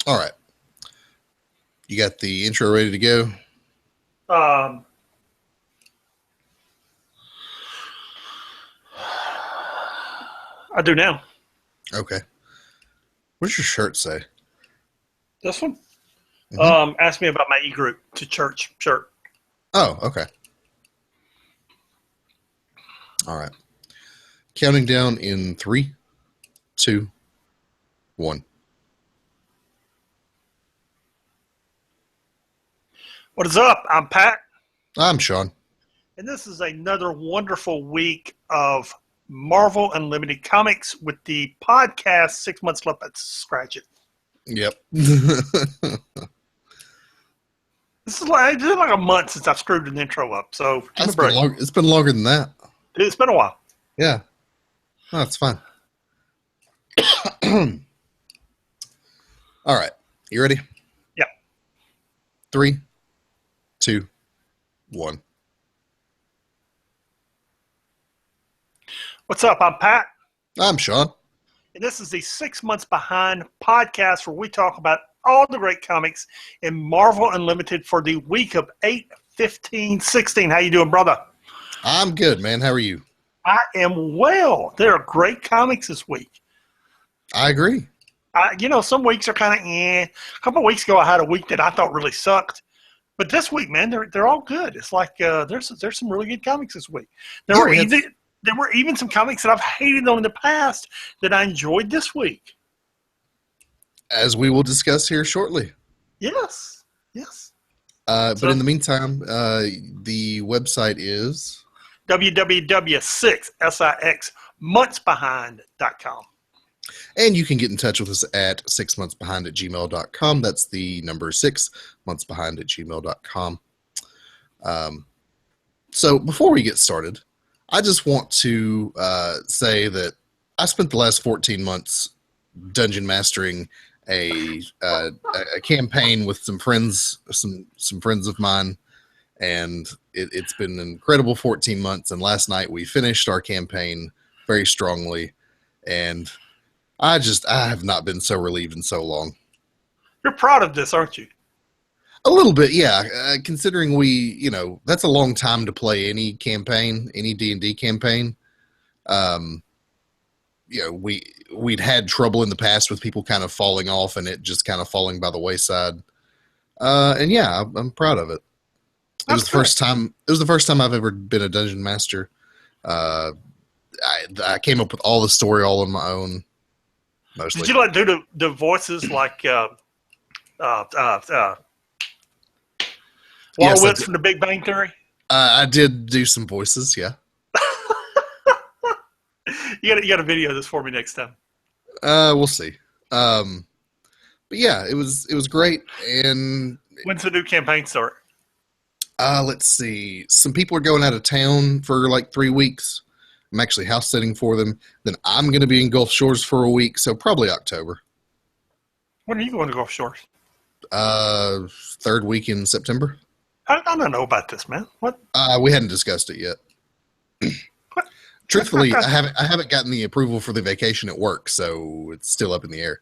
All right. You got the intro ready to go? Um, I do now. Okay. What does your shirt say? This one. Mm-hmm. Ask me about my e-group to church shirt. Oh, okay. All right. Counting down in 3, 2, 1. What is up? I'm Pat, I'm Sean. and this is another wonderful week of Marvel Unlimited Comics with the podcast 6 months left. Let's scratch it. Yep. It's been like a month since I've screwed an intro up, so give me a break. It's been longer than that. It's been a while. Yeah. Oh, that's fine. All right. You ready? Yeah. 3, 2, 1. What's up? I'm Pat, I'm Sean. and this is the 6 months behind podcast where we talk about all the great comics in Marvel Unlimited for the week of 8/15/16. How you doing, brother? I'm good, man. How are you? I am well. There are great comics this week. I agree. Some weeks are kind of A couple of weeks ago, I had a week that I thought really sucked. But this week, man, they're all good. It's like there's some really good comics this week. There were even some comics that I've hated on in the past that I enjoyed this week. As we will discuss here shortly. Yes. But in the meantime, the website is www.6monthsbehind.com. And you can get in touch with us at 6monthsbehind@gmail.com. That's the number 6monthsbehind@gmail.com. So before we get started, I just want to say that I spent the last 14 months dungeon mastering a campaign with some friends, some friends of mine, and it's been an incredible 14 months. And last night we finished our campaign very strongly, and I have not been so relieved in so long. You're proud of this, aren't you? A little bit, yeah. Considering that's a long time to play any campaign, any D&D campaign. We'd had trouble in the past with people kind of falling off and it just kind of falling by the wayside. And yeah, I'm proud of it. It was the first time I've ever been a dungeon master. I came up with all the story all on my own. Mostly. Did you do the voices like Wallowitz from The Big Bang Theory? I did do some voices, yeah. You got a video of this for me next time. We'll see. But yeah, it was great. And when's the new campaign start? Let's see. Some people are going out of town for like 3 weeks. I'm actually house sitting for them. Then I'm going to be in Gulf Shores for a week, so probably October. When are you going to Gulf Shores? 3rd week in September. I don't know about this, man. What? We hadn't discussed it yet. Truthfully, I haven't gotten the approval for the vacation at work, so it's still up in the air.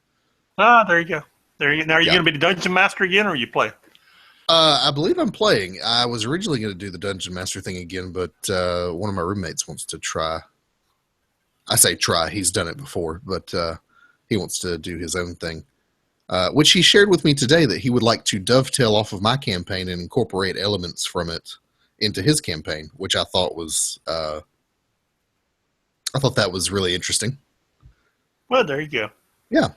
There you go. Now, are you going to be the dungeon master again, or are you playing? I believe I'm playing. I was originally going to do the dungeon master thing again, but one of my roommates wants to try. I say try. He's done it before, but he wants to do his own thing, which he shared with me today that he would like to dovetail off of my campaign and incorporate elements from it into his campaign, which I thought was that was really interesting. Well, there you go. Yeah.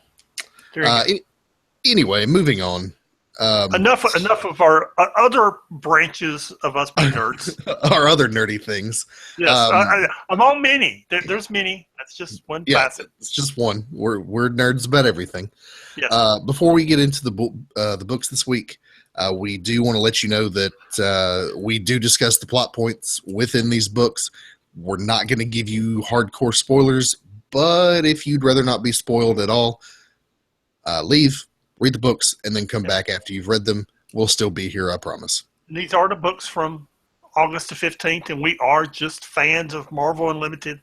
Anyway, moving on. Enough of our other branches of us being nerds. Our other nerdy things. Yes, among many. There's many. That's just one facet. It's just one. We're nerds about everything. Yes. Before we get into the books this week, we do want to let you know that we do discuss the plot points within these books. We're not going to give you hardcore spoilers, but if you'd rather not be spoiled at all, leave. Read the books, and then come back after you've read them. We'll still be here, I promise. These are the books from August the 15th, and we are just fans of Marvel Unlimited.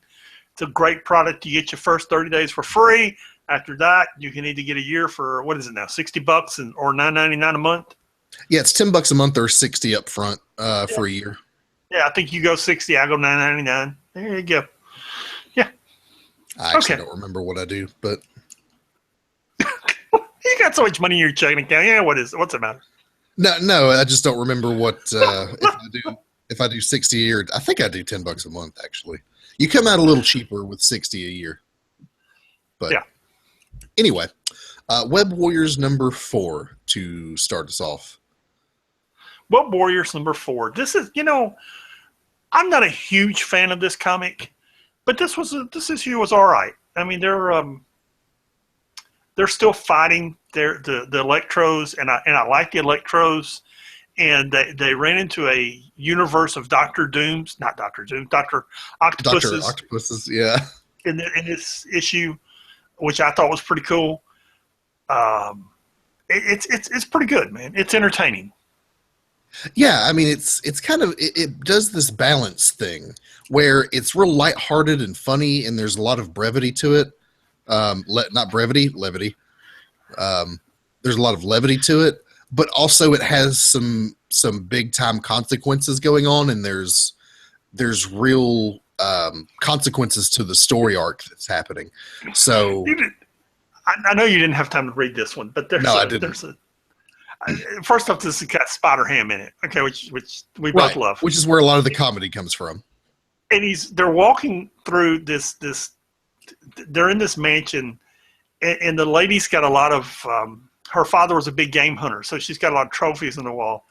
It's a great product. You get your first 30 days for free. After that, you can either get a year for what is it now, $60 or $9.99 a month. Yeah, it's $10 a month or 60 up front for a year. Yeah, I think you go 60, I go $9.99. There you go. Yeah. I actually don't remember what I do, but you got so much money in your checking account. Yeah, what's the matter? No, I just don't remember what if I do 60 a year. I think I do $10 a month actually. You come out a little cheaper with 60 a year. But yeah. Anyway, Web Warriors number 4 to start us off. Web Warriors number 4. This is, I'm not a huge fan of this comic, but this issue was all right. I mean, they're still fighting the Electros, and I like the Electros, and they ran into a universe of Doctor Octopuses. Dr. Octopuses, yeah. In this issue, which I thought was pretty cool. It's pretty good, man. It's entertaining. Yeah, I mean, it's kind of it does this balance thing where it's real lighthearted and funny, and there's a lot of brevity to it. Not brevity, levity. There's a lot of levity to it, but also it has some big time consequences going on, and there's real consequences to the story arc that's happening. So I know you didn't have time to read this one, but I didn't. First off, this has got Spider-Ham in it, okay, which we both love. Which is where a lot of the comedy comes from. And they're walking through this they're in this mansion, and the lady's got a lot of her father was a big game hunter, so she's got a lot of trophies on the wall.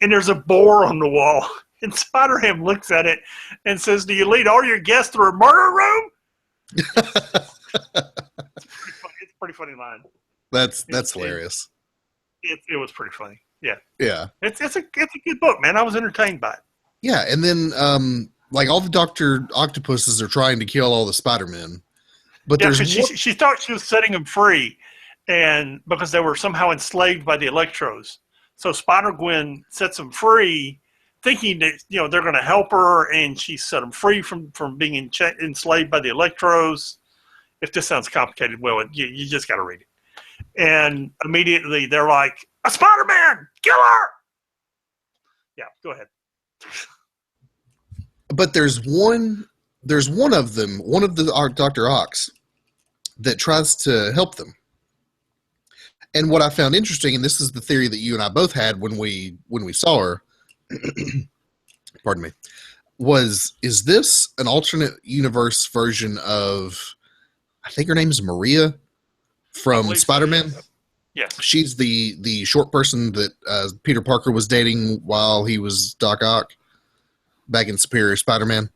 And there's a boar on the wall, and Spider-Ham looks at it and says, "Do you lead all your guests through a murder room?" It's a pretty funny line. That's hilarious. It was pretty funny. Yeah. Yeah. It's a good book, man. I was entertained by it. Yeah, and then like all the Dr. Octopuses are trying to kill all the Spider-Men. But she thought she was setting them free, and because they were somehow enslaved by the Electros. So Spider-Gwen sets them free, thinking that they're going to help her, and she set them free from being enslaved by the Electros. If this sounds complicated, well, you just got to read it. And immediately they're like, "A Spider-Man, kill her!" Yeah, go ahead. But there's one of them, one of the Dr. Ox, that tries to help them. And what I found interesting, and this is the theory that you and I both had when we saw her, pardon me, is this an alternate universe version of, I think her name is Maria from Spider-Man? Yes. She's the short person that Peter Parker was dating while he was Doc Ock back in Superior Spider-Man.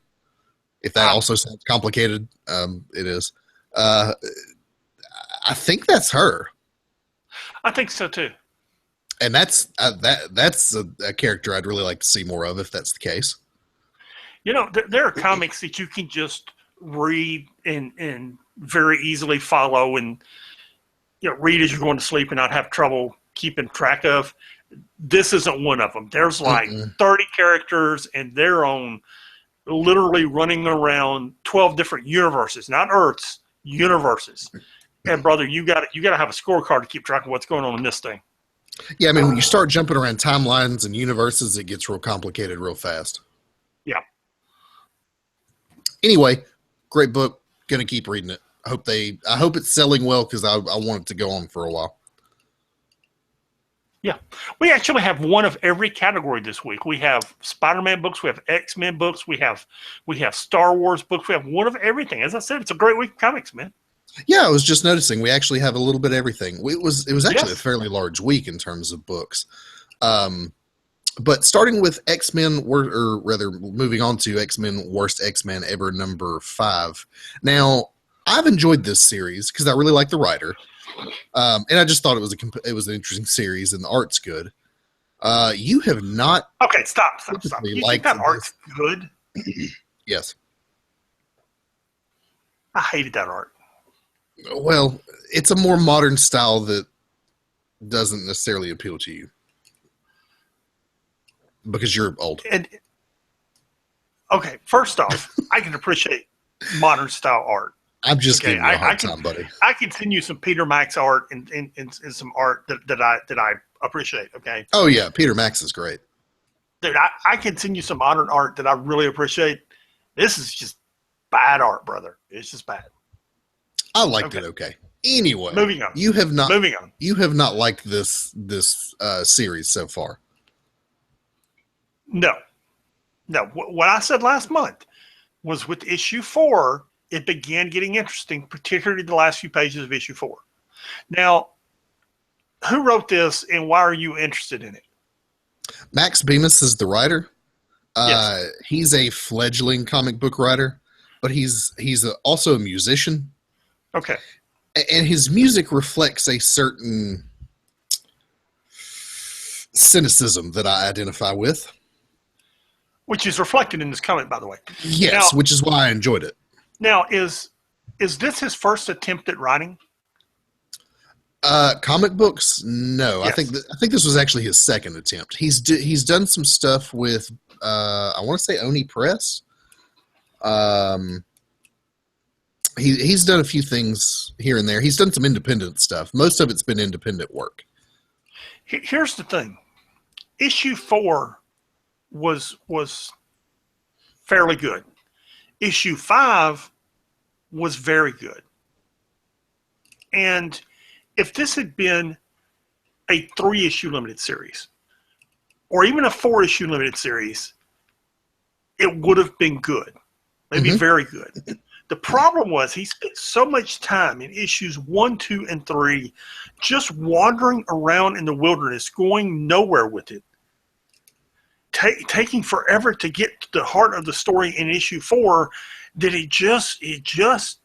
If that also sounds complicated, it is. I think that's her. I think so too. And that's a character I'd really like to see more of if that's the case. There are comics that you can just read and very easily follow and read as you're going to sleep and not have trouble keeping track of. This isn't one of them. There's like 30 characters, and they're on literally running around 12 different universes, not Earths, universes. And brother, you got to have a scorecard to keep track of what's going on in this thing. Yeah, I mean, when you start jumping around timelines and universes, it gets real complicated real fast. Yeah. Anyway, great book. Gonna keep reading it. I hope it's selling well because I want it to go on for a while. Yeah. We actually have one of every category this week. We have Spider-Man books, we have X-Men books, we have Star Wars books, we have one of everything. As I said, it's a great week of comics, man. Yeah, I was just noticing we actually have a little bit of everything. It was actually a fairly large week in terms of books. But starting with X-Men, or rather moving on to X-Men Worst X-Men Ever number 5. Now, I've enjoyed this series because I really like the writer. And I just thought it was an interesting series and the art's good. You have not... Okay, stop. You think that art's good? Yes. I hated that art. Well, it's a more modern style that doesn't necessarily appeal to you. Because you're old. Okay, first off, I can appreciate modern style art. I'm just Okay, giving you a hard can time, buddy. I can send you some Peter Max art and some art that I appreciate. Okay, Oh yeah, Peter Max is great. dude, I can send you some modern art that I really appreciate. This is just bad art, brother. It's just bad. I liked Okay, it. Okay. Anyway, moving on. you have not Moving on. you have not liked this series so far. No, no. What I said last month was with issue 4, it began getting interesting, particularly the last few pages of issue 4. Now, who wrote this, and why are you interested in it? Max Bemis is the writer. Yes. He's a fledgling comic book writer, but he's also a musician, Okay. and his music reflects a certain cynicism that I identify with. Which is reflected in this comic, by the way. Yes, Now, which is why I enjoyed it. now is this his first attempt at writing? Comic books? No, Yes. I think this was actually his second attempt. He's done some stuff with I want to say Oni Press. He's done a few things here and there. He's done some independent stuff. Most of it's been independent work. Here's the thing. Issue 4 was fairly good. Issue 5 was very good. And if this had been a 3-issue limited series, or even a 4-issue limited series, it would have been good. Maybe very good. The problem was he spent so much time in issues 1, 2, and 3 just wandering around in the wilderness, going nowhere with it, taking forever to get to the heart of the story in issue 4, that it just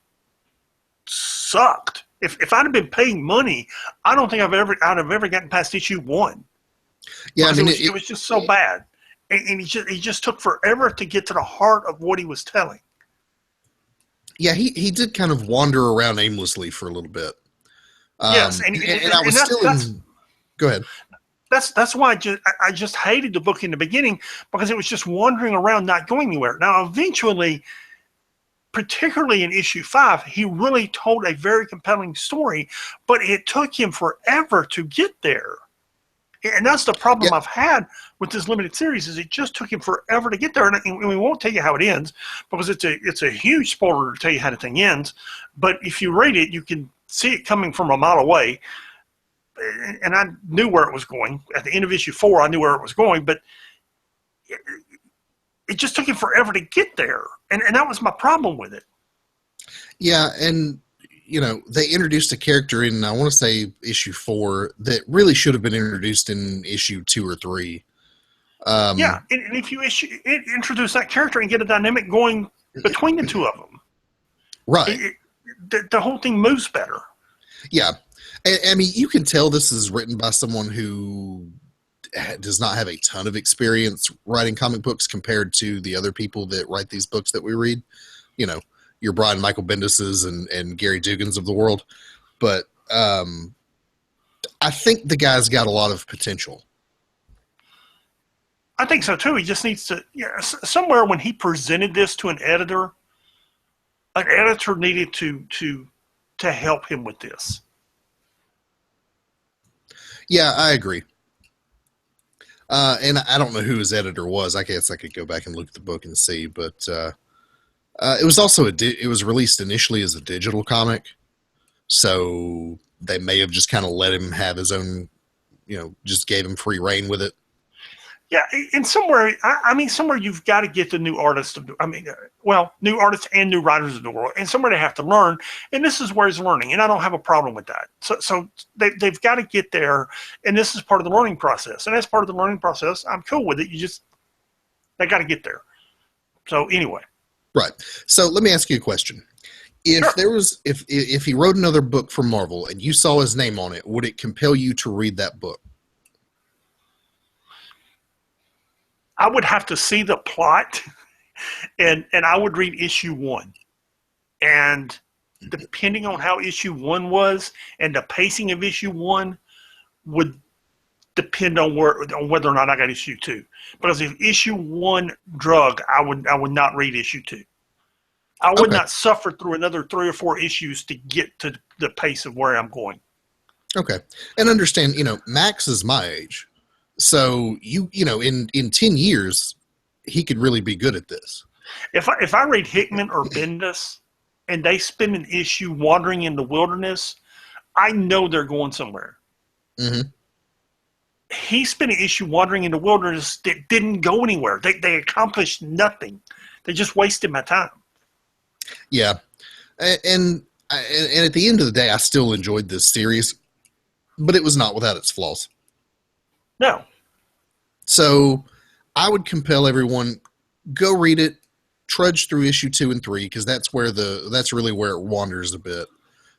sucked. If I'd have been paying money, I don't think I'd have ever gotten past issue 1. Yeah, I mean, it was just so bad, and he just took forever to get to the heart of what he was telling. yeah, he did kind of wander around aimlessly for a little bit. Yes, and I was still in. Go ahead. That's why I just hated the book in the beginning, because it was just wandering around, not going anywhere. Now, eventually, particularly in issue 5, he really told a very compelling story, but it took him forever to get there. And that's the problem I've had with this limited series, is it just took him forever to get there. And we won't tell you how it ends, because it's a huge spoiler to tell you how the thing ends. But if you read it, you can see it coming from a mile away. And I knew where it was going. At the end of issue 4, I knew where it was going, but it just took him forever to get there. And that was my problem with it. Yeah, and they introduced a character in, I want to say, issue 4 that really should have been introduced in issue 2 or 3. And if you introduce that character and get a dynamic going between the two of them, right, the whole thing moves better. Yeah, I mean, you can tell this is written by someone who does not have a ton of experience writing comic books compared to the other people that write these books that we read. Your Brian Michael Bendis's and Gary Dugans of the world. But I think the guy's got a lot of potential. I think so too. He just needs to, somewhere when he presented this to an editor needed to help him with this. Yeah, I agree. And I don't know who his editor was. I guess I could go back and look at the book and see, but it was also it was released initially as a digital comic, so they may have just kind of let him have his own, just gave him free reign with it. Yeah, and somewhere you've got to get the new artists. New artists and new writers in the world, and somewhere they have to learn. And this is where he's learning, and I don't have a problem with that. So they've got to get there, and this is part of the learning process. And as part of the learning process, I'm cool with it. They got to get there. So anyway. Right. So let me ask you a question. If he wrote another book for Marvel and you saw his name on it, would it compel you to read that book? I would have to see the plot, and I would read issue 1. And depending on how issue 1 was and the pacing of issue 1 would depend on whether or not I got issue 2. Because if issue 1 drug, I would not read issue 2. I would Okay. not suffer through another 3 or 4 issues to get to the pace of where I'm going. Okay. And understand, Max is my age. So in 10 years, he could really be good at this. If I read Hickman or Bendis and they spend an issue wandering in the wilderness, I know they're going somewhere. Mm-hmm. He spent an issue wandering in the wilderness that didn't go anywhere. They accomplished nothing. They just wasted my time. Yeah. And at the end of the day, I still enjoyed this series, but it was not without its flaws. No. So I would compel everyone, go read it, trudge through issue 2 and 3, because that's really where it wanders a bit.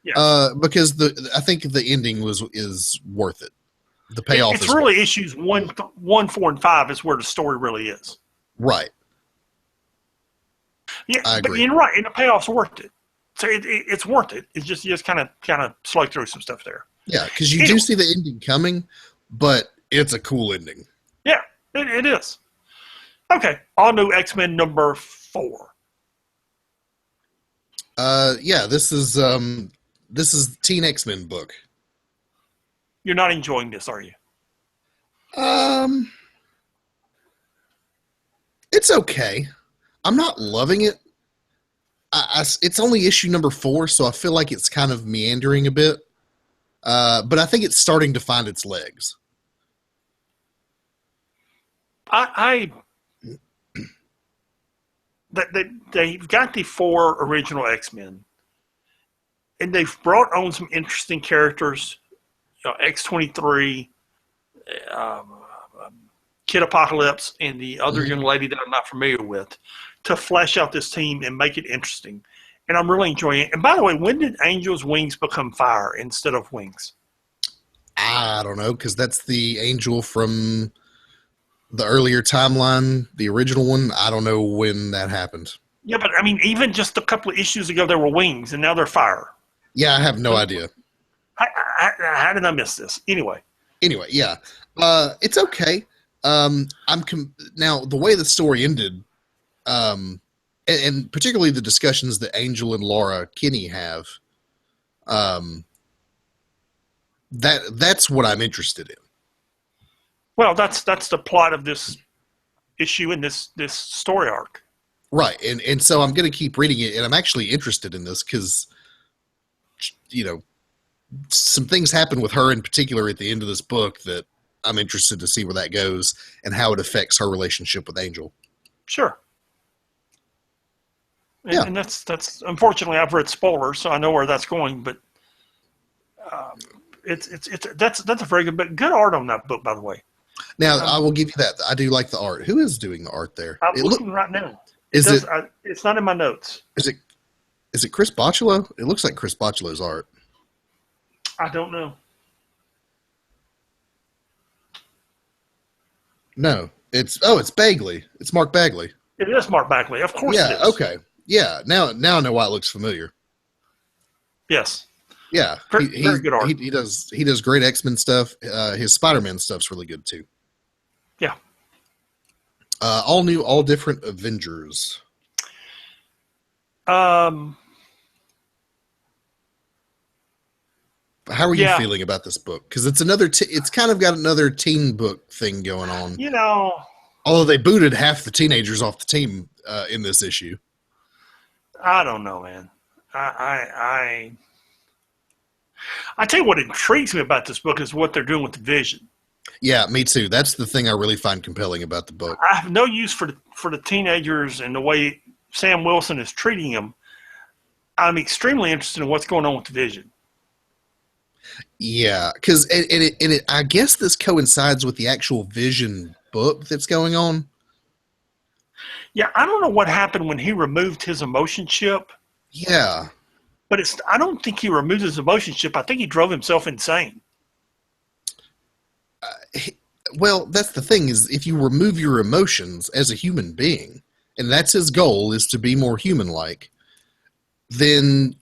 Yeah. Because I think the ending is worth it. The payoff it's is really issues 1, 4, and 5 is where the story really is. right. Yeah, I but agree. you're right, and the payoff's worth it. So it's worth it. It's just you just kind of slug through some stuff there. Yeah, because you do see the ending coming, but it's a cool ending. Yeah, it is. Okay, all new X-Men number 4. Yeah, this is Teen X-Men book. You're not enjoying this, are you? It's okay. I'm not loving it. It's only issue number 4, so I feel like it's kind of meandering a bit. But I think it's starting to find its legs. They've got the 4 original X-Men, and they've brought on some interesting characters. X-23, Kid Apocalypse, and the other young lady that I'm not familiar with, to flesh out this team and make it interesting. And I'm really enjoying it. And by the way, when did Angel's wings become fire instead of wings? I don't know, because that's the Angel from the earlier timeline, the original one. I don't know when that happened. Yeah, but I mean, even just a couple of issues ago, there were wings, and now they're fire. Yeah, I have no idea. How did I miss this? Anyway, yeah, it's okay. Now the way the story ended, and particularly the discussions that Angel and Laura Kinney have, that's what I'm interested in. well, that's the plot of this issue and this story arc. Right, and so I'm going to keep reading it, and I'm actually interested in this because, some things happen with her in particular at the end of this book that I'm interested to see where that goes and how it affects her relationship with Angel. Sure. Yeah. And that's unfortunately I've read spoilers, so I know where that's going. But that's a very good book. Good art on that book, by the way. Now, I will give you that. I do like the art. Who is doing the art there? I'm looking right now. It's not in my notes. Is it Chris Bocciolo? It looks like Chris Bocciolo's art. I don't know. No, it's Bagley. It's Mark Bagley. It is Mark Bagley. Of course Yeah. it is. Okay. Yeah. Now I know why it looks familiar. Yes. Yeah. Very good art. He does great X-Men stuff. His Spider-Man stuff's really good too. Yeah. All new, all different Avengers. How are you feeling about this book? Because it's it's kind of got another teen book thing going on. Although they booted half the teenagers off the team in this issue. I don't know, man. I tell you what intrigues me about this book is what they're doing with the Vision. Yeah, me too. That's the thing I really find compelling about the book. I have no use for the teenagers and the way Sam Wilson is treating them. I'm extremely interested in what's going on with the Vision. Yeah, because I guess this coincides with the actual Vision book that's going on. Yeah, I don't know what happened when he removed his emotion chip. Yeah. But I don't think he removed his emotion chip. I think he drove himself insane. Well, that's the thing is if you remove your emotions as a human being, and that's his goal is to be more human-like, then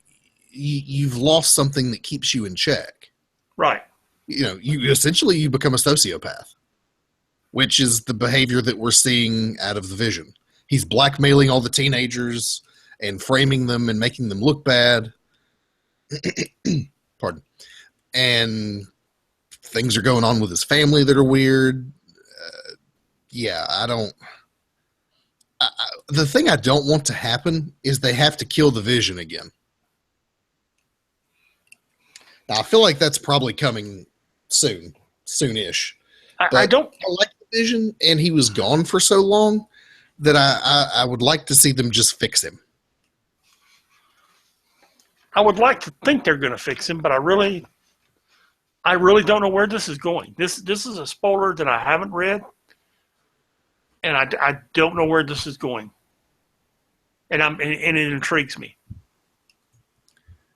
you've lost something that keeps you in check. Right. You become a sociopath, which is the behavior that we're seeing out of the Vision. He's blackmailing all the teenagers, and framing them and making them look bad. Pardon. And things are going on with his family that are weird. Yeah, the thing I don't want to happen is they have to kill the Vision again. Now, I feel like that's probably coming soonish. I don't I like the Vision, and he was gone for so long that I would like to see them just fix him. I would like to think they're going to fix him, but I really don't know where this is going. This is a spoiler that I haven't read, and I don't know where this is going, and it intrigues me.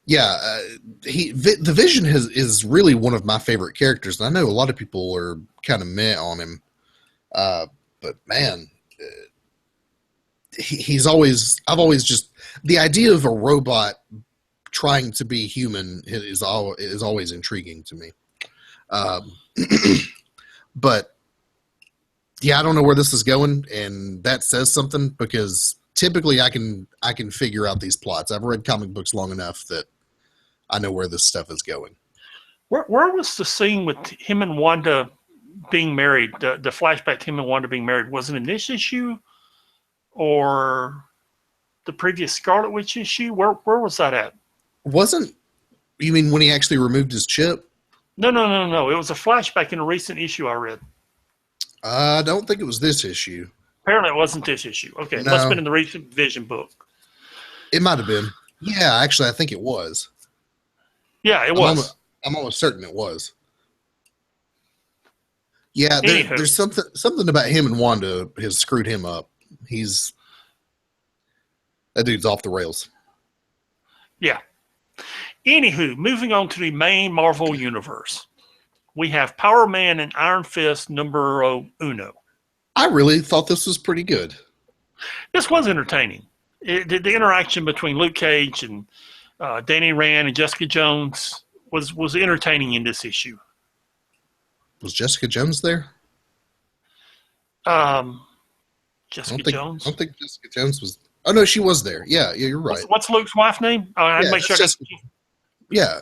Yeah, the Vision is really one of my favorite characters, and I know a lot of people are kind of meh on him, but man, I've always just the idea of a robot trying to be human is always intriguing to me. But yeah, I don't know where this is going, and that says something because typically I can figure out these plots. I've read comic books long enough that I know where this stuff is going. Where was the scene with him and Wanda being married? The flashback to him and Wanda being married, was it in this issue or the previous Scarlet Witch issue? Where was that at? You mean when he actually removed his chip? No. It was a flashback in a recent issue I read. I don't think it was this issue. Apparently it wasn't this issue. Okay, it No. must have been in the recent Vision book. It might have been. Yeah, actually, I think it was. Yeah, it was. I'm almost certain it was. Yeah, Anywho. there's something about him and Wanda has screwed him up. That dude's off the rails. Yeah. Anywho, moving on to the main Marvel universe. We have Power Man and Iron Fist numero uno. I really thought this was pretty good. This was entertaining. The interaction between Luke Cage and Danny Rand and Jessica Jones was entertaining in this issue. Was Jessica Jones there? Jessica Jones? I don't think Jessica Jones was. Oh, no, she was there. Yeah, you're right. What's Luke's wife's name? I Yeah, make sure I got Jessica. Yeah.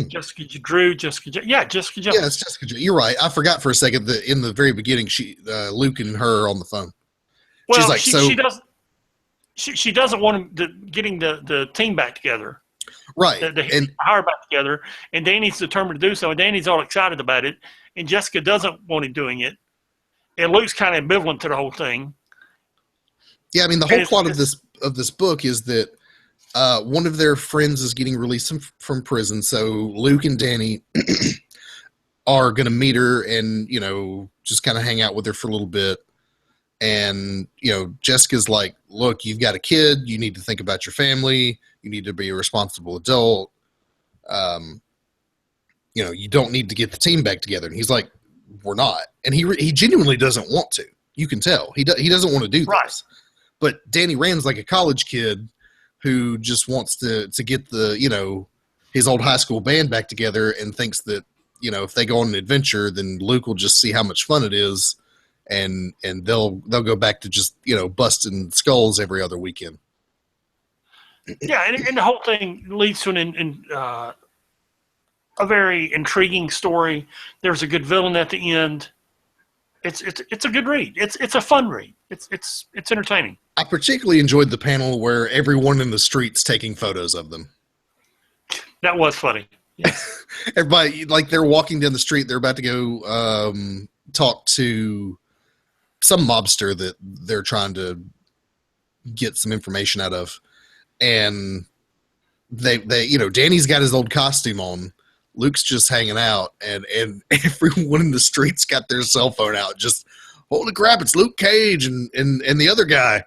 Jessica Drew, Jessica Jones. Yeah, Jessica Jones. Yeah, it's Jessica Jones. You're right. I forgot for a second that in the very beginning, Luke and her are on the phone. Well, She's like, she doesn't want him getting the team back together. Right. The hire back together, and Danny's determined to do so, and Danny's all excited about it, and Jessica doesn't want him doing it, and Luke's kind of ambivalent to the whole thing. Yeah, I mean, the whole plot of this book is that one of their friends is getting released from prison, so Luke and Danny are going to meet her and, just kind of hang out with her for a little bit. And, Jessica's like, look, you've got a kid. You need to think about your family. You need to be a responsible adult. You don't need to get the team back together. And he's like, we're not. And he genuinely doesn't want to. You can tell. He doesn't want to do Right. this. But Danny Rand's like a college kid who just wants to get his old high school band back together and thinks that, if they go on an adventure, then Luke will just see how much fun it is. And they'll go back to just busting skulls every other weekend. Yeah, and the whole thing leads to a very intriguing story. There's a good villain at the end. It's a good read. It's a fun read. It's entertaining. I particularly enjoyed the panel where everyone in the street's taking photos of them. That was funny. Yeah. Everybody, like, they're walking down the street. They're about to go talk to some mobster that they're trying to get some information out of. And they Danny's got his old costume on. Luke's just hanging out, and everyone in the streets got their cell phone out. Just, holy crap, it's Luke Cage and the other guy.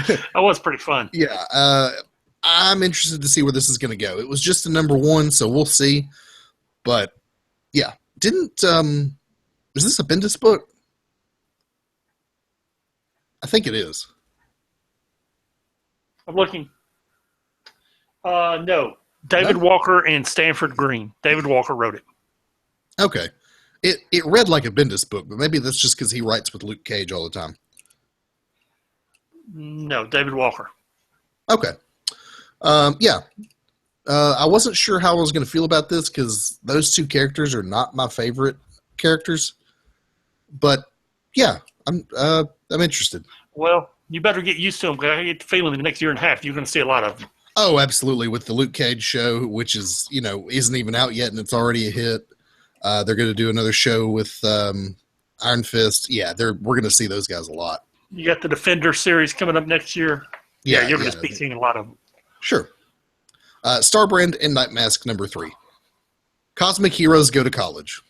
That was pretty fun. Yeah, I'm interested to see where this is going to go. It was just a number one, so we'll see. But yeah, is this a Bendis book? I think it is. I'm looking. No. David Walker and Stanford Green. David Walker wrote it. Okay. It read like a Bendis book, but maybe that's just because he writes with Luke Cage all the time. No, David Walker. Okay. Yeah. I wasn't sure how I was going to feel about this because those two characters are not my favorite characters. But yeah, I'm interested. Well, you better get used to them. I get the feeling in the next year and a half you're going to see a lot of them. Oh, absolutely. With the Luke Cage show, which is, isn't even out yet and it's already a hit. They're going to do another show with Iron Fist. Yeah, we're going to see those guys a lot. You got the Defender series coming up next year. Yeah, you're going to be seeing a lot of them. Sure. Starbrand and Night Mask number 3. Cosmic heroes go to college.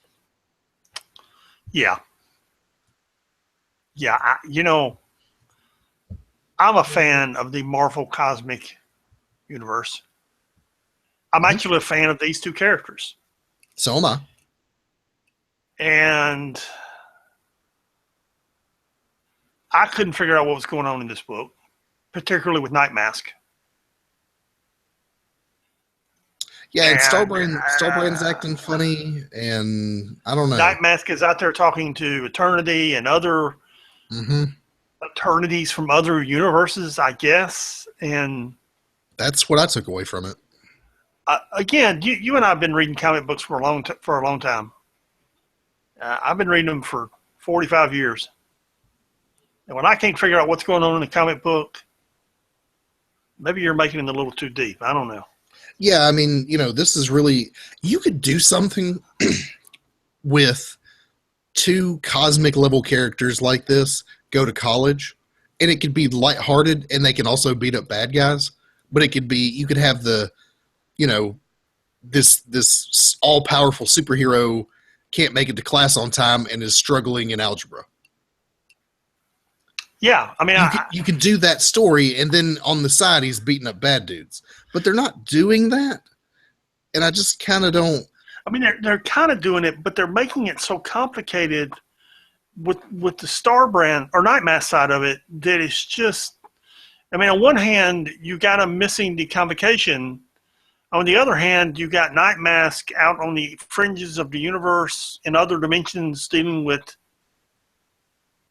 Yeah. Yeah, I'm a fan of the Marvel Cosmic Universe. I'm actually a fan of these two characters. So am I. And I couldn't figure out what was going on in this book, particularly with Night Mask. Yeah, and Starbrand's acting funny, and I don't know. Night Mask is out there talking to Eternity and other eternities from other universes, I guess. And that's what I took away from it. Again, you and I have been reading comic books for a long time. I've been reading them for 45 years. And when I can't figure out what's going on in the comic book, maybe you're making it a little too deep. I don't know. Yeah, I mean, this is really, you could do something with two cosmic level characters like this go to college, and it could be lighthearted, and they can also beat up bad guys. But it could be, you could have the, this all powerful superhero can't make it to class on time and is struggling in algebra. Yeah, I mean, you could do that story, and then on the side he's beating up bad dudes. But they're not doing that, and I just kind of don't. I mean, they're kind of doing it, but they're making it so complicated with the Starbrand or Night Mask side of it that it's just. I mean, on one hand, you got a missing the convocation. On the other hand, you got Night Mask out on the fringes of the universe in other dimensions, dealing with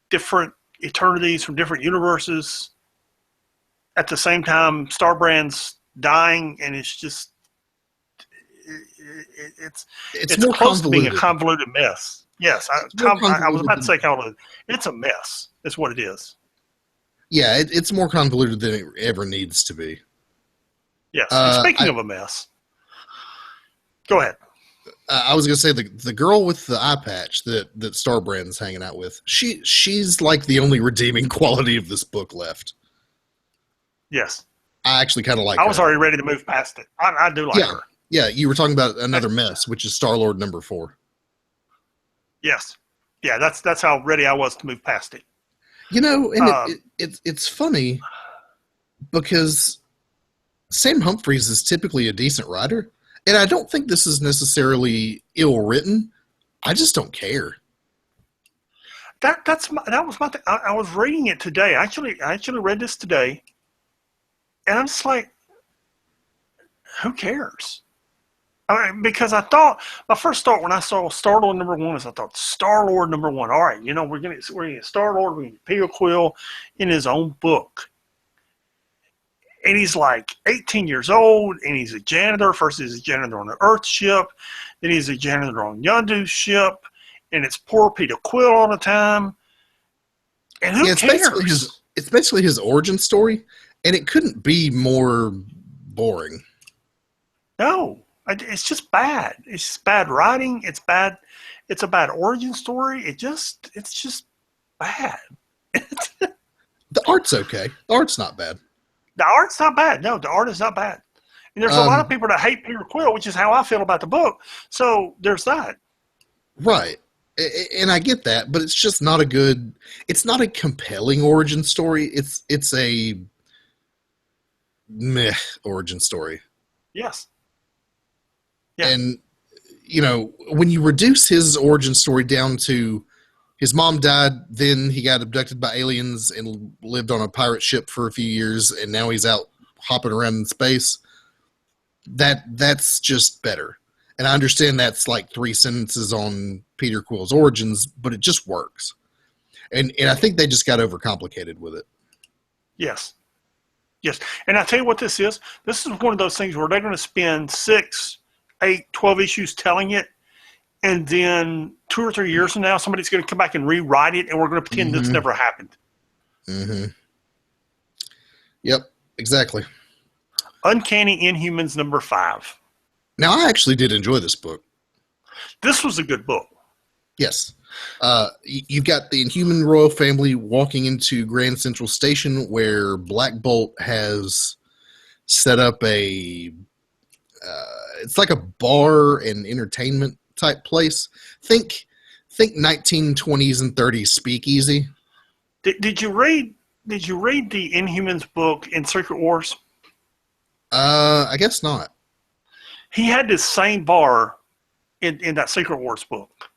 different eternities from different universes. At the same time, Starbrand's dying, and it's just it's more close to being a convoluted. convoluted mess. Yes, I was about to say convoluted. It's a mess. It's what it is. Yeah, it's more convoluted than it ever needs to be. Yes. And speaking of a mess, go ahead. I was going to say the girl with the eye patch that Starbrand's hanging out with, she's like the only redeeming quality of this book left. Yes. I actually kind of like her. I was already ready to move past it. I do like her. Yeah, you were talking about another mess, which is Star-Lord number 4. Yes. Yeah, that's how ready I was to move past it. And it's funny because Sam Humphries is typically a decent writer, and I don't think this is necessarily ill-written. I just don't care. That was my thing. I was reading it today. I actually read this today, and I'm just like, who cares? I mean, because I thought my first thought when I saw Star-Lord number 1 is I thought Star-Lord number 1. All right, we're gonna get Star-Lord, we're gonna get Peter Quill in his own book, and he's like 18 years old, and he's a janitor. First, he's a janitor on the Earth ship, then he's a janitor on Yondu's ship, and it's poor Peter Quill all the time. And who cares? It's basically his origin story, and it couldn't be more boring. No. It's just bad. It's just bad writing. It's bad. It's a bad origin story. It's just bad. The art's okay. The art's not bad. The art's not bad. No, the art is not bad. And there's a lot of people that hate Peter Quill, which is how I feel about the book. So there's that. Right. And I get that, but it's just not it's not a compelling origin story. It's a meh origin story. Yes. Yeah. And, when you reduce his origin story down to his mom died, then he got abducted by aliens and lived on a pirate ship for a few years, and now he's out hopping around in space, that's just better. And I understand that's like 3 sentences on Peter Quill's origins, but it just works. And I think they just got overcomplicated with it. Yes. Yes. And I tell you what this is. This is one of those things where they're going to spend 6, 8, 12 issues telling it, and then 2 or 3 years from now, somebody's going to come back and rewrite it, and we're going to pretend this never happened. Mm-hmm. Yep, exactly. Uncanny Inhumans #5. Now, I actually did enjoy this book. This was a good book. Yes. You've got the Inhuman royal family walking into Grand Central Station, where Black Bolt has set up it's like a bar and entertainment type place. Think 1920s and 30s speakeasy. Did you read the Inhumans book in Secret Wars? I guess not. He had this same bar in that Secret Wars book.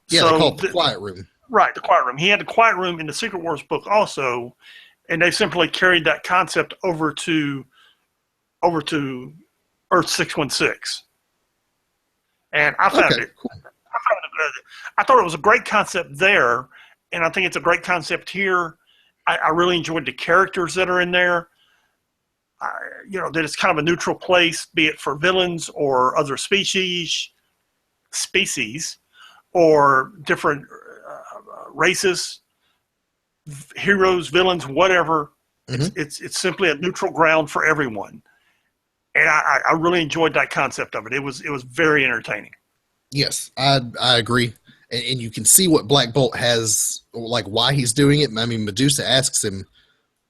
Yeah, so they call it the Quiet Room. Right, the Quiet Room. He had the Quiet Room in the Secret Wars book also, and they simply carried that concept over to Earth 616. And I found it. Cool. I thought it was a great concept there, and I think it's a great concept here. I really enjoyed the characters that are in there. That it's kind of a neutral place, be it for villains or other species, or different races, heroes, villains, whatever. Mm-hmm. It's simply a neutral ground for everyone, and I really enjoyed that concept of it. It was very entertaining. Yes, I agree, and you can see what Black Bolt has, like why he's doing it. I mean, Medusa asks him,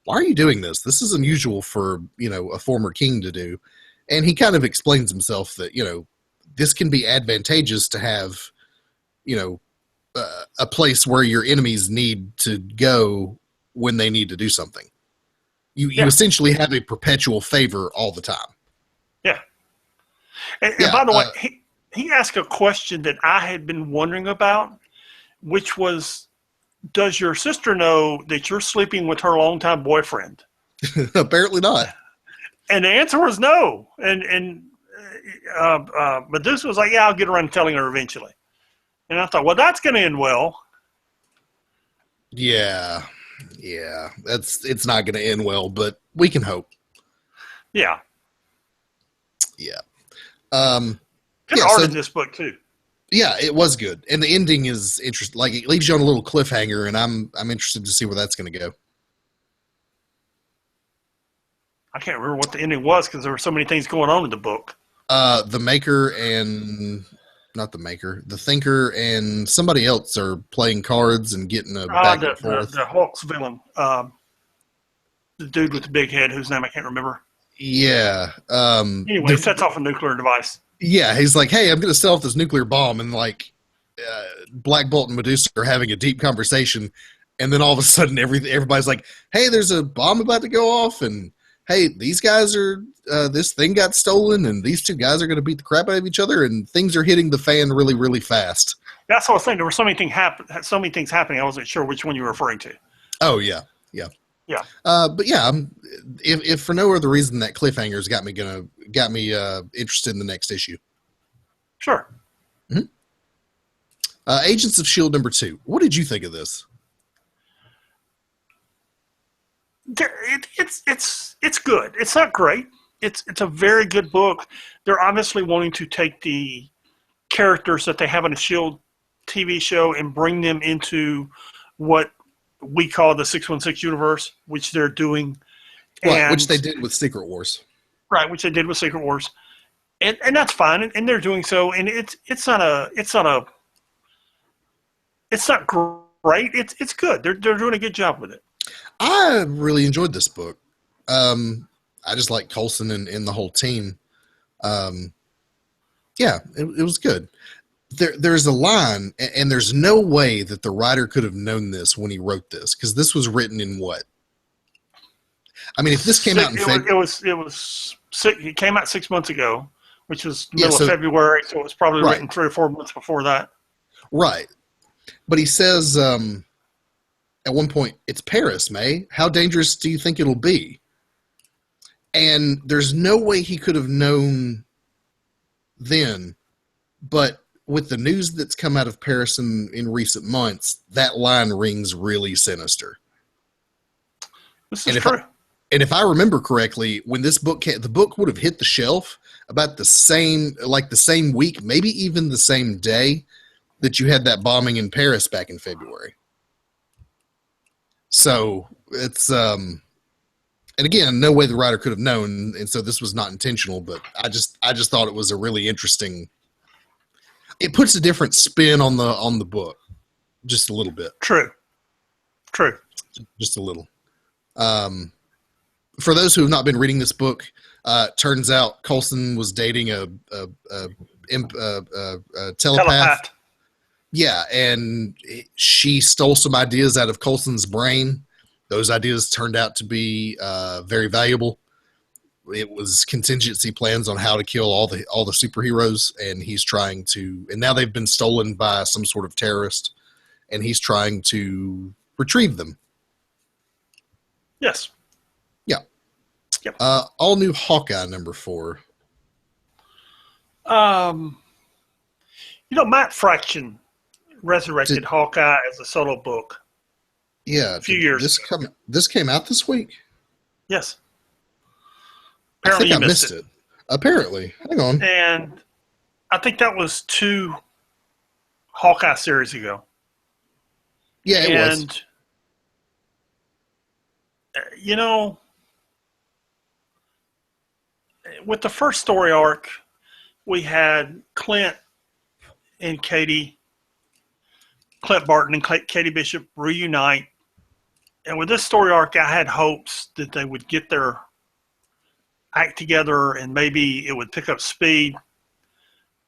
"Why are you doing this? This is unusual for a former king to do," and he kind of explains himself that this can be advantageous to have a place where your enemies need to go when they need to do something. You essentially have a perpetual favor all the time. Yeah. And by the way, he asked a question that I had been wondering about, which was, does your sister know that you're sleeping with her longtime boyfriend? Apparently not. And the answer was no. But this was like, yeah, I'll get around to telling her eventually. And I thought, well, that's going to end well. Yeah. It's not going to end well, but we can hope. Yeah. Yeah. Good art in this book too. Yeah, it was good, and the ending is interesting. Like, it leaves you on a little cliffhanger, and I'm interested to see where that's going to go. I can't remember what the ending was because there were so many things going on in the book. The Thinker and somebody else are playing cards and getting a back and forth. The Hulk's villain, the dude with the big head, whose name I can't remember. Yeah. Anyway, he sets off a nuclear device. Yeah, he's like, "Hey, I'm going to set off this nuclear bomb," and Black Bolt and Medusa are having a deep conversation, and then all of a sudden, everybody's like, "Hey, there's a bomb about to go off," and "Hey, these guys are this thing got stolen, and these two guys are going to beat the crap out of each other, and things are hitting the fan really, really fast." That's what I was saying. There were so many things happening. I wasn't sure which one you were referring to. Oh yeah. But yeah, if for no other reason, that cliffhanger's got me interested in the next issue. Sure. Mm-hmm. Agents of S.H.I.E.L.D. #2. What did you think of this? It's good. It's not great. It's a very good book. They're obviously wanting to take the characters that they have in a S.H.I.E.L.D. TV show and bring them into what we call the 616 universe, which they're doing. Right, which they did with Secret Wars. Right, which they did with Secret Wars. And that's fine, and they're doing so, and it's not great. It's good. They're doing a good job with it. I really enjoyed this book. I just like Coulson and the whole team. Yeah, it was good. There's a line, and there's no way that the writer could have known this when he wrote this, because this was written in what? I mean, if this came out in February, it came out 6 months ago, which was middle of February, so it was probably written 3 or 4 months before that. Right, but he says at one point, "It's Paris, May. How dangerous do you think it'll be?" And there's no way he could have known then, but with the news that's come out of Paris in recent months, that line rings really sinister. This is true. And if I remember correctly, when this book came, the book would have hit the shelf about the same week, maybe even the same day that you had that bombing in Paris back in February. So it's and again, no way the writer could have known, and so this was not intentional. But I just thought it was a really interesting. It puts a different spin on the book, just a little bit. True. Just a little. For those who have not been reading this book, turns out Coulson was dating a telepath. Yeah, and she stole some ideas out of Coulson's brain. Those ideas turned out to be very valuable. It was contingency plans on how to kill all the superheroes, and he's trying to. And now they've been stolen by some sort of terrorist, and he's trying to retrieve them. Yes. Yeah. Yep. All new Hawkeye #4. Matt Fraction resurrected Hawkeye as a solo book. Yeah, a few years ago. This came out this week? Yes. Apparently I think I missed it. Apparently. Hang on. And I think that was 2 Hawkeye series ago. Yeah, it was. And, with the first story arc, we had Clint Barton and Katie Bishop reunite. And with this story arc, I had hopes that they would get their act together and maybe it would pick up speed,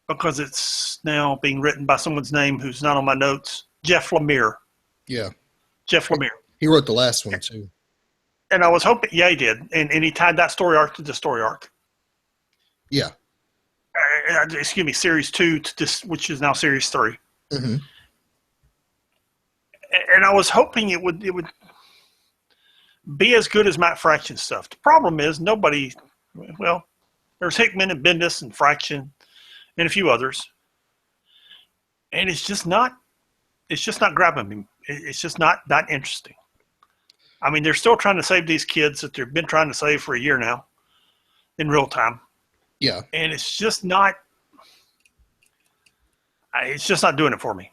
because it's now being written by someone's name who's not on my notes, Jeff Lemire. Yeah. Jeff Lemire. He wrote the last one, too. And I was hoping, yeah, he did. And he tied that story arc to the story arc. Yeah. Excuse me, series 2 to this, which is now series 3. Mm-hmm. And I was hoping it would be as good as Matt Fraction's stuff. The problem is there's Hickman and Bendis and Fraction and a few others, and it's just not grabbing me. It's just not that interesting. I mean, they're still trying to save these kids that they've been trying to save for a year now in real time. Yeah. And it's just not doing it for me.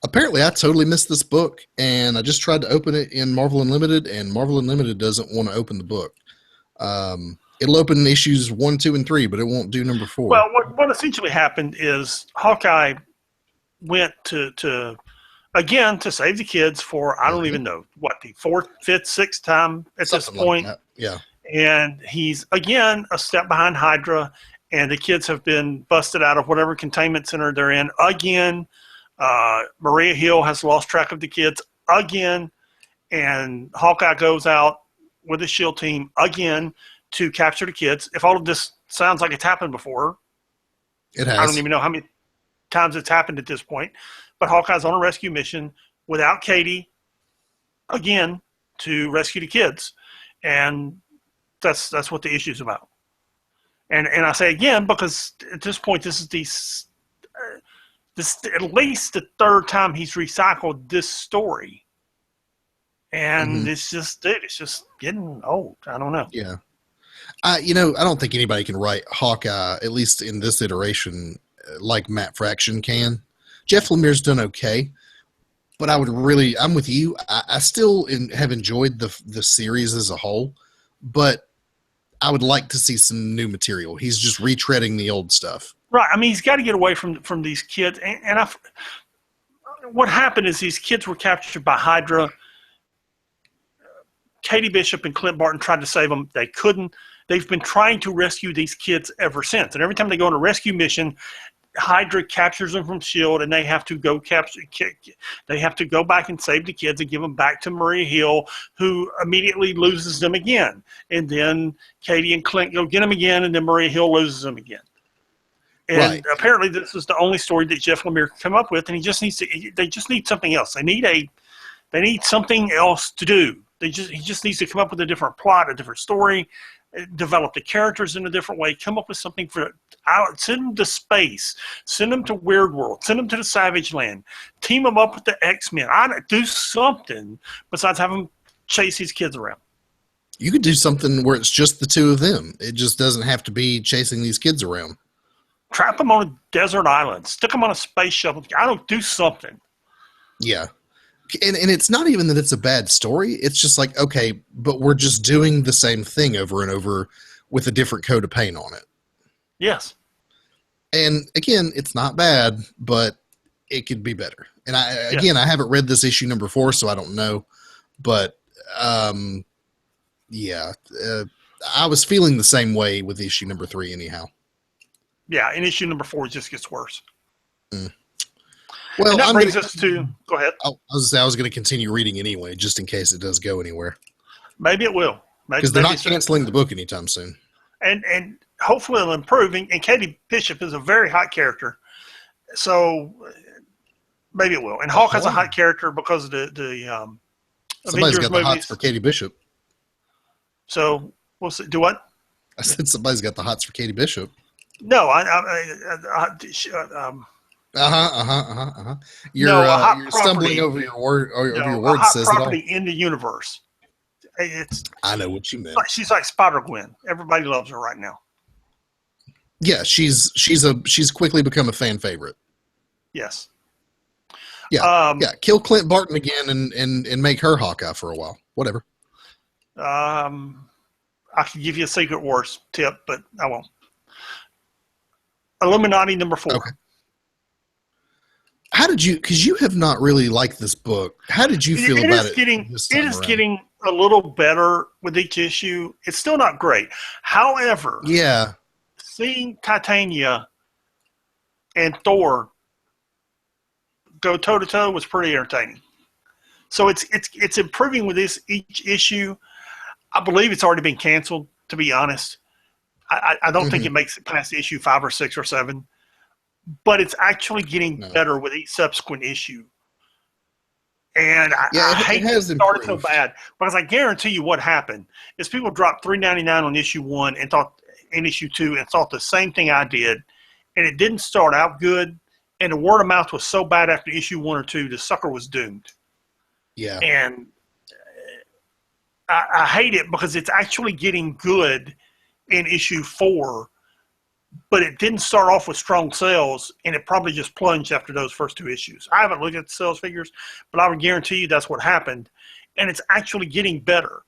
Apparently, I totally missed this book, and I just tried to open it in Marvel Unlimited, and Marvel Unlimited doesn't want to open the book. It'll open issues 1, 2, and 3, but it won't do #4. Well, what essentially happened is Hawkeye went to save the kids for, I don't even know, the 4th, 5th, 6th time at Something this point. like that. Yeah. And he's, again, a step behind Hydra, and the kids have been busted out of whatever containment center they're in again. Maria Hill has lost track of the kids again, and Hawkeye goes out with his SHIELD team again to capture the kids. If all of this sounds like it's happened before, it has. I don't even know how many times it's happened at this point, but Hawkeye's on a rescue mission without Katie again to rescue the kids, and that's what the issue's about. And I say again because at this point this is this at least the 3rd time he's recycled this story, and it's just getting old. I don't know. Yeah, I don't think anybody can write Hawkeye, at least in this iteration, like Matt Fraction can. Jeff Lemire's done okay, but I'm with you. I still have enjoyed the series as a whole, but I would like to see some new material. He's just retreading the old stuff. Right. I mean, he's got to get away from these kids. And what happened is these kids were captured by Hydra. Katie Bishop and Clint Barton tried to save them. They couldn't. They've been trying to rescue these kids ever since. And every time they go on a rescue mission, Hydra captures them from S.H.I.E.L.D. and they have to go back and save the kids and give them back to Maria Hill, who immediately loses them again. And then Katie and Clint go get them again, and then Maria Hill loses them again. And apparently this is the only story that Jeff Lemire can come up with, and they just need something else. They need something else to do. He just needs to come up with a different plot, a different story, develop the characters in a different way, come up with something send them to space, send them to Weird World, send them to the Savage Land, team them up with the X-Men. Do something besides have them chase his kids around. You could do something where it's just the two of them. It just doesn't have to be chasing these kids around. Trap them on a desert island. Stick them on a space shuttle. I don't do something. Yeah. And it's not even that it's a bad story. It's just like, okay, but we're just doing the same thing over and over with a different coat of paint on it. Yes. And again, it's not bad, but it could be better. And I haven't read this issue number 4, so I don't know. But I was feeling the same way with issue number 3 anyhow. Yeah, and issue number 4 just gets worse. Mm. Well, and that brings us to. Go ahead. I was going to continue reading anyway, just in case it does go anywhere. Maybe it will. Because they're not canceling the book anytime soon. And hopefully it'll improve. And Katie Bishop is a very hot character, so maybe it will. And Hawkeye's a hot character because of the somebody's Avengers got the movies. hots for Katie Bishop. So we'll see. Do what? I said somebody's got the hots for Katie Bishop. No, You're stumbling over your word. Your word says it all. Property in the universe. I know what you meant. She's like Spider-Gwen. Everybody loves her right now. Yeah, she's quickly become a fan favorite. Yes. Yeah, kill Clint Barton again and make her Hawkeye for a while. Whatever. I can give you a Secret Wars tip, but I won't. Illuminati number 4. Okay. How did you? Because you have not really liked this book. How did you feel about it? It is getting a little better with each issue. It's still not great. However, seeing Titania and Thor go toe to toe was pretty entertaining. So it's improving with each issue. I believe it's already been canceled. To be honest, I don't think it makes it past issue 5 or 6 or 7. But it's actually getting better with each subsequent issue. And I hate it started so bad because I guarantee you what happened is people dropped $3.99 on issue 1 and thought in issue 2 and thought the same thing I did. And it didn't start out good. And the word of mouth was so bad after issue 1 or 2, the sucker was doomed. Yeah. And I hate it because it's actually getting good in issue 4. But it didn't start off with strong sales, and it probably just plunged after those first 2 issues. I haven't looked at the sales figures, but I would guarantee you that's what happened, and it's actually getting better.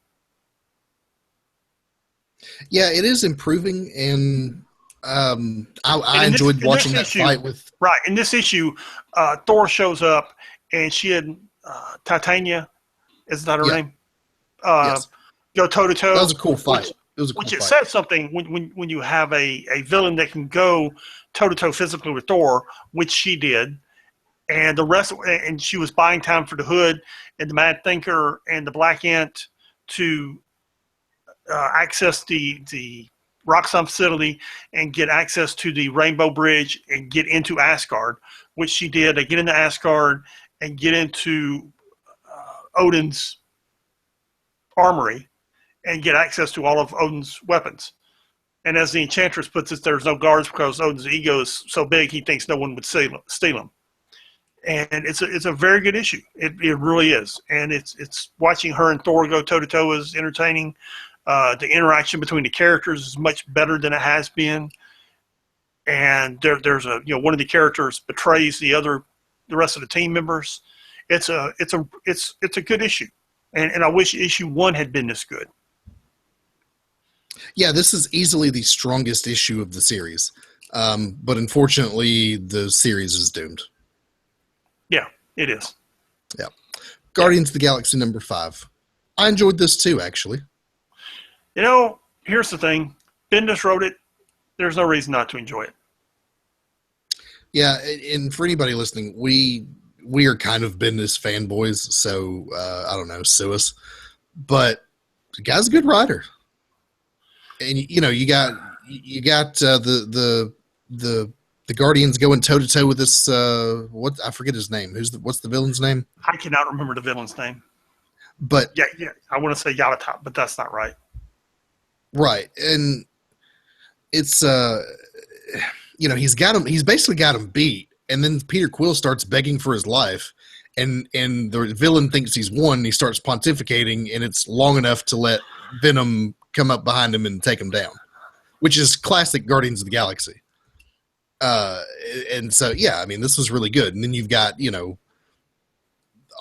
Yeah, it is improving, and I enjoyed watching that fight with. Right, in this issue, Thor shows up, and she had Titania, is that her name? Yes. Go toe to toe. That was a cool fight. It says something when you have a villain that can go toe-to-toe physically with Thor, which she did, and the rest, and she was buying time for the Hood and the Mad Thinker and the Black Ant to access the Roxxon facility and get access to the Rainbow Bridge and get into Asgard, which she did. They get into Asgard and get into Odin's armory and get access to all of Odin's weapons. And as the Enchantress puts it, there's no guards because Odin's ego is so big he thinks no one would steal them. And it's a very good issue. It really is. And it's watching her and Thor go toe-to-toe is entertaining. The interaction between the characters is much better than it has been. And there's one of the characters betrays the rest of the team members. It's a good issue. And I wish issue 1 had been this good. Yeah, this is easily the strongest issue of the series. But unfortunately, the series is doomed. Yeah, it is. Yeah. Guardians of the Galaxy number 5. I enjoyed this too, actually. Here's the thing. Bendis wrote it. There's no reason not to enjoy it. Yeah, and for anybody listening, we are kind of Bendis fanboys, so I don't know, sue us. But the guy's a good writer. And you got the Guardians going toe to toe with this. I forget his name. What's the villain's name? I cannot remember the villain's name. But yeah, I want to say Yamato, but that's not right. Right, and it's he's basically got him beat, and then Peter Quill starts begging for his life, and the villain thinks he's won. And he starts pontificating, and it's long enough to let Venom come up behind him and take him down, which is classic Guardians of the Galaxy. And so, yeah, I mean, this was really good. And then you've got,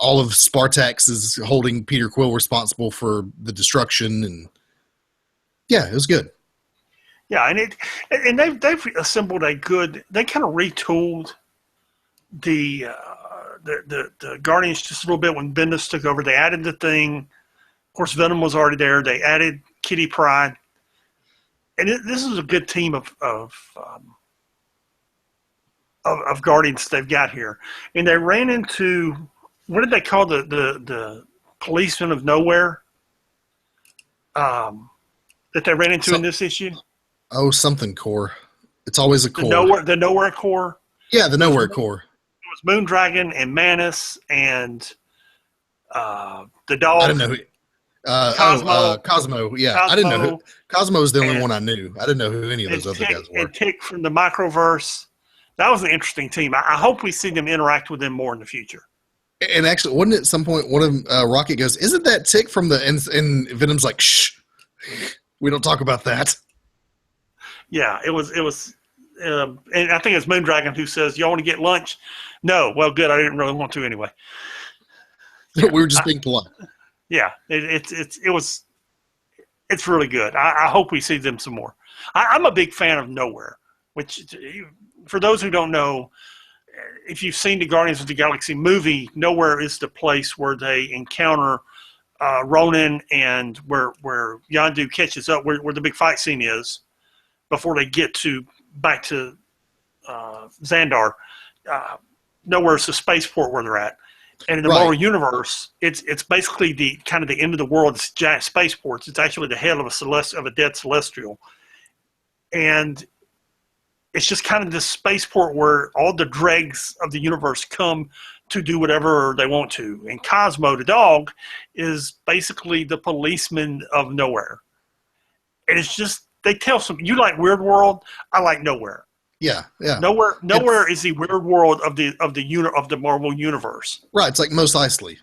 all of Spartax is holding Peter Quill responsible for the destruction, and yeah, it was good. Yeah, and they've assembled a good. They kind of retooled the Guardians just a little bit when Bendis took over. They added the Thing. Of course, Venom was already there. They added Kitty Pryde, and this is a good team of Guardians they've got here. And they ran into, what did they call the policeman of nowhere that they ran into in this issue? Oh, something Corps. It's always a Corps. The Nowhere Corps. Yeah, the Nowhere Corps. It was Moondragon and Manus and the dog. I didn't know. Cosmo. Yeah, Cosmo. I didn't know who. Cosmo was the only one I knew. I didn't know who any of those other guys were. And Tick from the Microverse. That was an interesting team. I hope we see them interact with them more in the future. And actually, wasn't it at some point one of Rocket goes, "Isn't that Tick from the?" And Venom's like, "Shh, we don't talk about that." Yeah, it was, and I think it's Moondragon who says, "Y'all want to get lunch?" No, well, good. I didn't really want to anyway. We were just being polite. Yeah, it's really good. I hope we see them some more. I'm a big fan of Nowhere, which, for those who don't know, if you've seen the Guardians of the Galaxy movie, Nowhere is the place where they encounter Ronan and where Yondu catches up, where the big fight scene is, before they get back to Xandar. Nowhere is the spaceport where they're at. And in the Marvel Universe, it's basically the kind of the end of the world. It's giant spaceports. It's actually the head of a dead celestial, and it's just kind of this spaceport where all the dregs of the universe come to do whatever they want to. And Cosmo, the dog, is basically the policeman of Nowhere. And it's just, they tell some. You like Weird World? I like Nowhere. Yeah. Nowhere is the weird world of the Marvel Universe. Right. It's like Mos Eisley.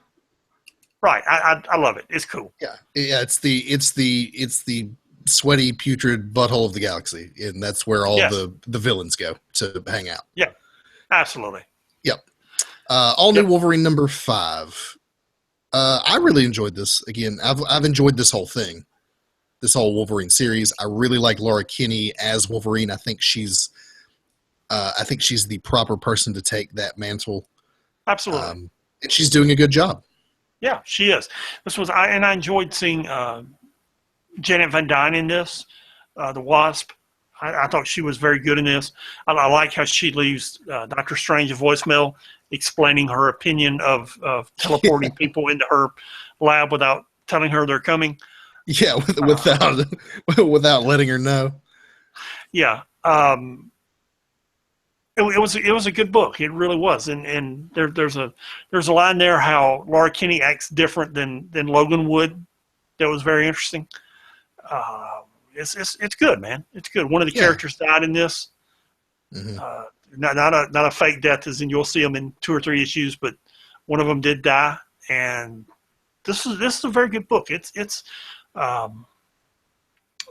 Right. I love it. It's cool. Yeah. It's the sweaty, putrid butthole of the galaxy, and that's where all the villains go to hang out. Yeah. Absolutely. Yep. All new Wolverine number 5. I really enjoyed this. Again, I've enjoyed this whole thing, this whole Wolverine series. I really like Laura Kinney as Wolverine. I think she's the proper person to take that mantle. Absolutely. And she's doing a good job. Yeah, she is. I enjoyed seeing Janet Van Dyne in this, the Wasp. I thought she was very good in this. I like how she leaves Dr. Strange a voicemail explaining her opinion of teleporting people into her lab without telling her they're coming. Yeah, without letting her know. Yeah. It was a good book. It really was, and there's a line there how Laura Kinney acts different than Logan would. That was very interesting. It's good, man. It's good. One of the characters died in this. Mm-hmm. Not a fake death, as in you'll see them in 2 or 3 issues, but one of them did die, and this is a very good book. It's Tom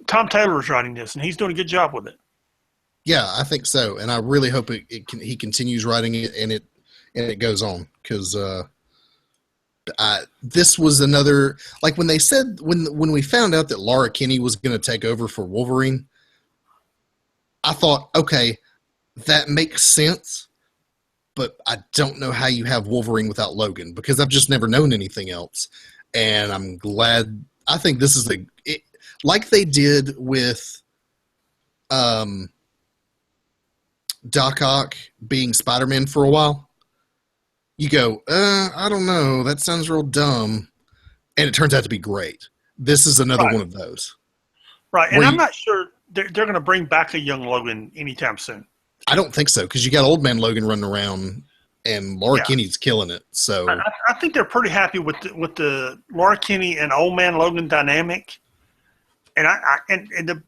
Taylor is writing this, and he's doing a good job with it. Yeah, I think so, and I really hope he continues writing it and it goes on, because this was another, like when they said when we found out that Laura Kinney was going to take over for Wolverine, I thought, okay, that makes sense, but I don't know how you have Wolverine without Logan, because I've just never known anything else, and I'm glad. I think this is like they did with Doc Ock being Spider-Man for a while. You go, I don't know, that sounds real dumb, and it turns out to be great. This is another one of those. Right, and I'm not sure they're going to bring back a young Logan anytime soon. I don't think so, because you got old man Logan running around, and Laura Kinney's killing it. So I think they're pretty happy with the Laura Kinney and old man Logan dynamic. And and to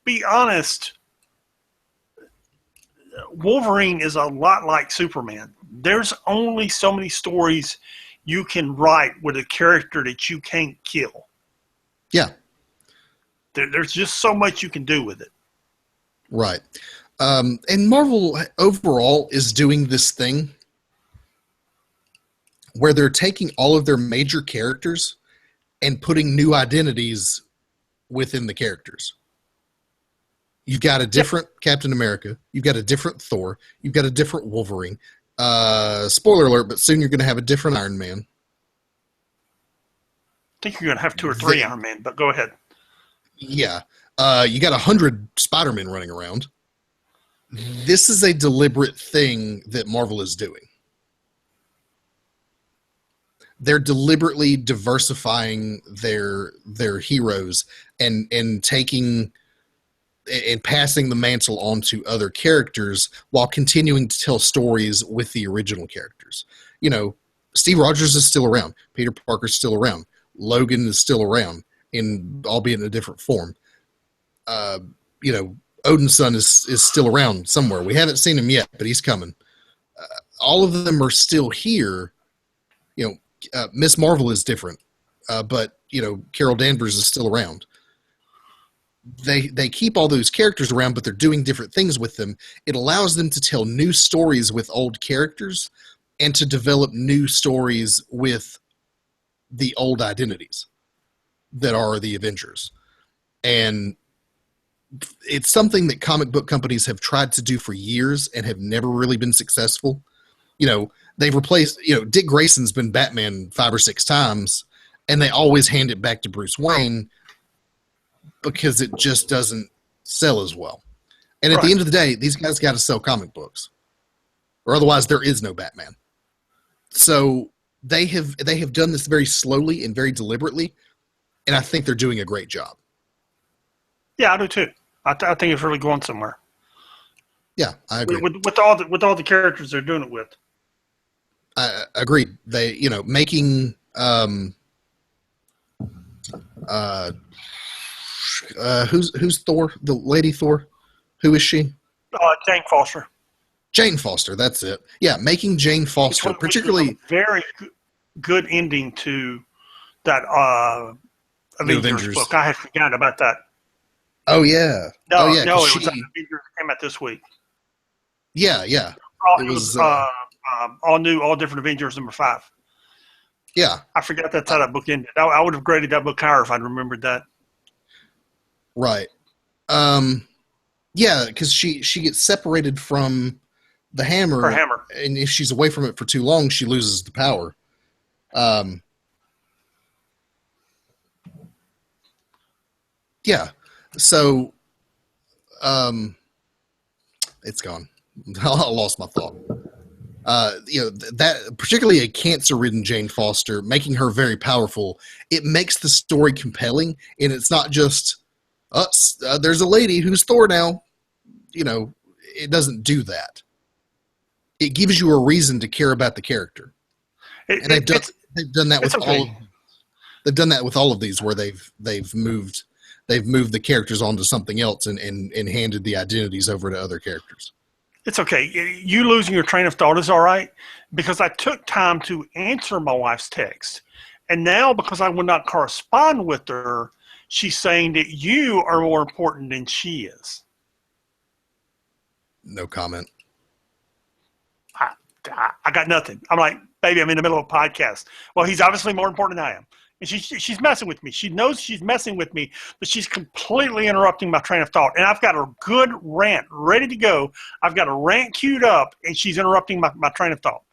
be honest, Wolverine is a lot like Superman. there's only so many stories you can write with a character that you can't kill. Yeah. There's just so much you can do with it. Right. And Marvel overall is doing this thing where they're taking all of their major characters and putting new identities within the characters. You've got a different Captain America. You've got a different Thor. You've got a different Wolverine. Spoiler alert, but soon you're going to have a different Iron Man. I think you're going to have 2 or 3 Iron Man, but go ahead. Yeah. You got 100 Spider-Men running around. This is a deliberate thing that Marvel is doing. They're deliberately diversifying their heroes and taking and passing the mantle on to other characters while continuing to tell stories with the original characters. You know, Steve Rogers is still around. Peter Parker's still around. Logan is still around, albeit in a different form. You know, Odin's son is still around somewhere. We haven't seen him yet, but he's coming. All of them are still here. You know, Miss Marvel is different, but, you know, Carol Danvers is still around. They keep all those characters around, but they're doing different things with them. It allows them to tell new stories with old characters and to develop new stories with the old identities that are the Avengers. And it's something that comic book companies have tried to do for years and have never really been successful. You know, they've replaced, you know, Dick Grayson's been Batman 5 or 6 times, and they always hand it back to Bruce Wayne because it just doesn't sell as well. And at the end of the day, these guys got to sell comic books, or otherwise there is no Batman. So they have done this very slowly and very deliberately, and I think they're doing a great job. Yeah, I do too. I think it's really going somewhere. Yeah, I agree. With all the characters they're doing it with. I agreed. They, you know, making who's Thor? The lady Thor? Who is she? Jane Foster. Jane Foster, that's it. Yeah, making Jane Foster, particularly very good ending to that Avengers book. I had forgotten about that. Oh yeah. No, it was Avengers that came out this week. Yeah. It was all new, all different Avengers #5. Yeah. I forgot that's how that book ended. I would have graded that book higher if I'd remembered that. Right. Yeah, because she gets separated from the hammer. Her hammer. And if she's away from it for too long, she loses the power. Yeah. So, it's gone. I lost my thought. You know, that particularly a cancer-ridden Jane Foster, making her very powerful, it makes the story compelling, and it's not just there's a lady who's Thor now. You know, it doesn't do that. It gives you a reason to care about the character, and they've done that with all. They've done that with all of these, where they've moved the characters onto something else and handed the identities over to other characters. It's okay. You losing your train of thought is all right, because I took time to answer my wife's text. And now, because I will not correspond with her, she's saying that you are more important than she is. No comment. I got nothing. I'm like, baby, I'm in the middle of a podcast. Well, he's obviously more important than I am. And she's messing with me. She knows she's messing with me, but she's completely interrupting my train of thought. And I've got a good rant ready to go. I've got a rant queued up, and she's interrupting my train of thought.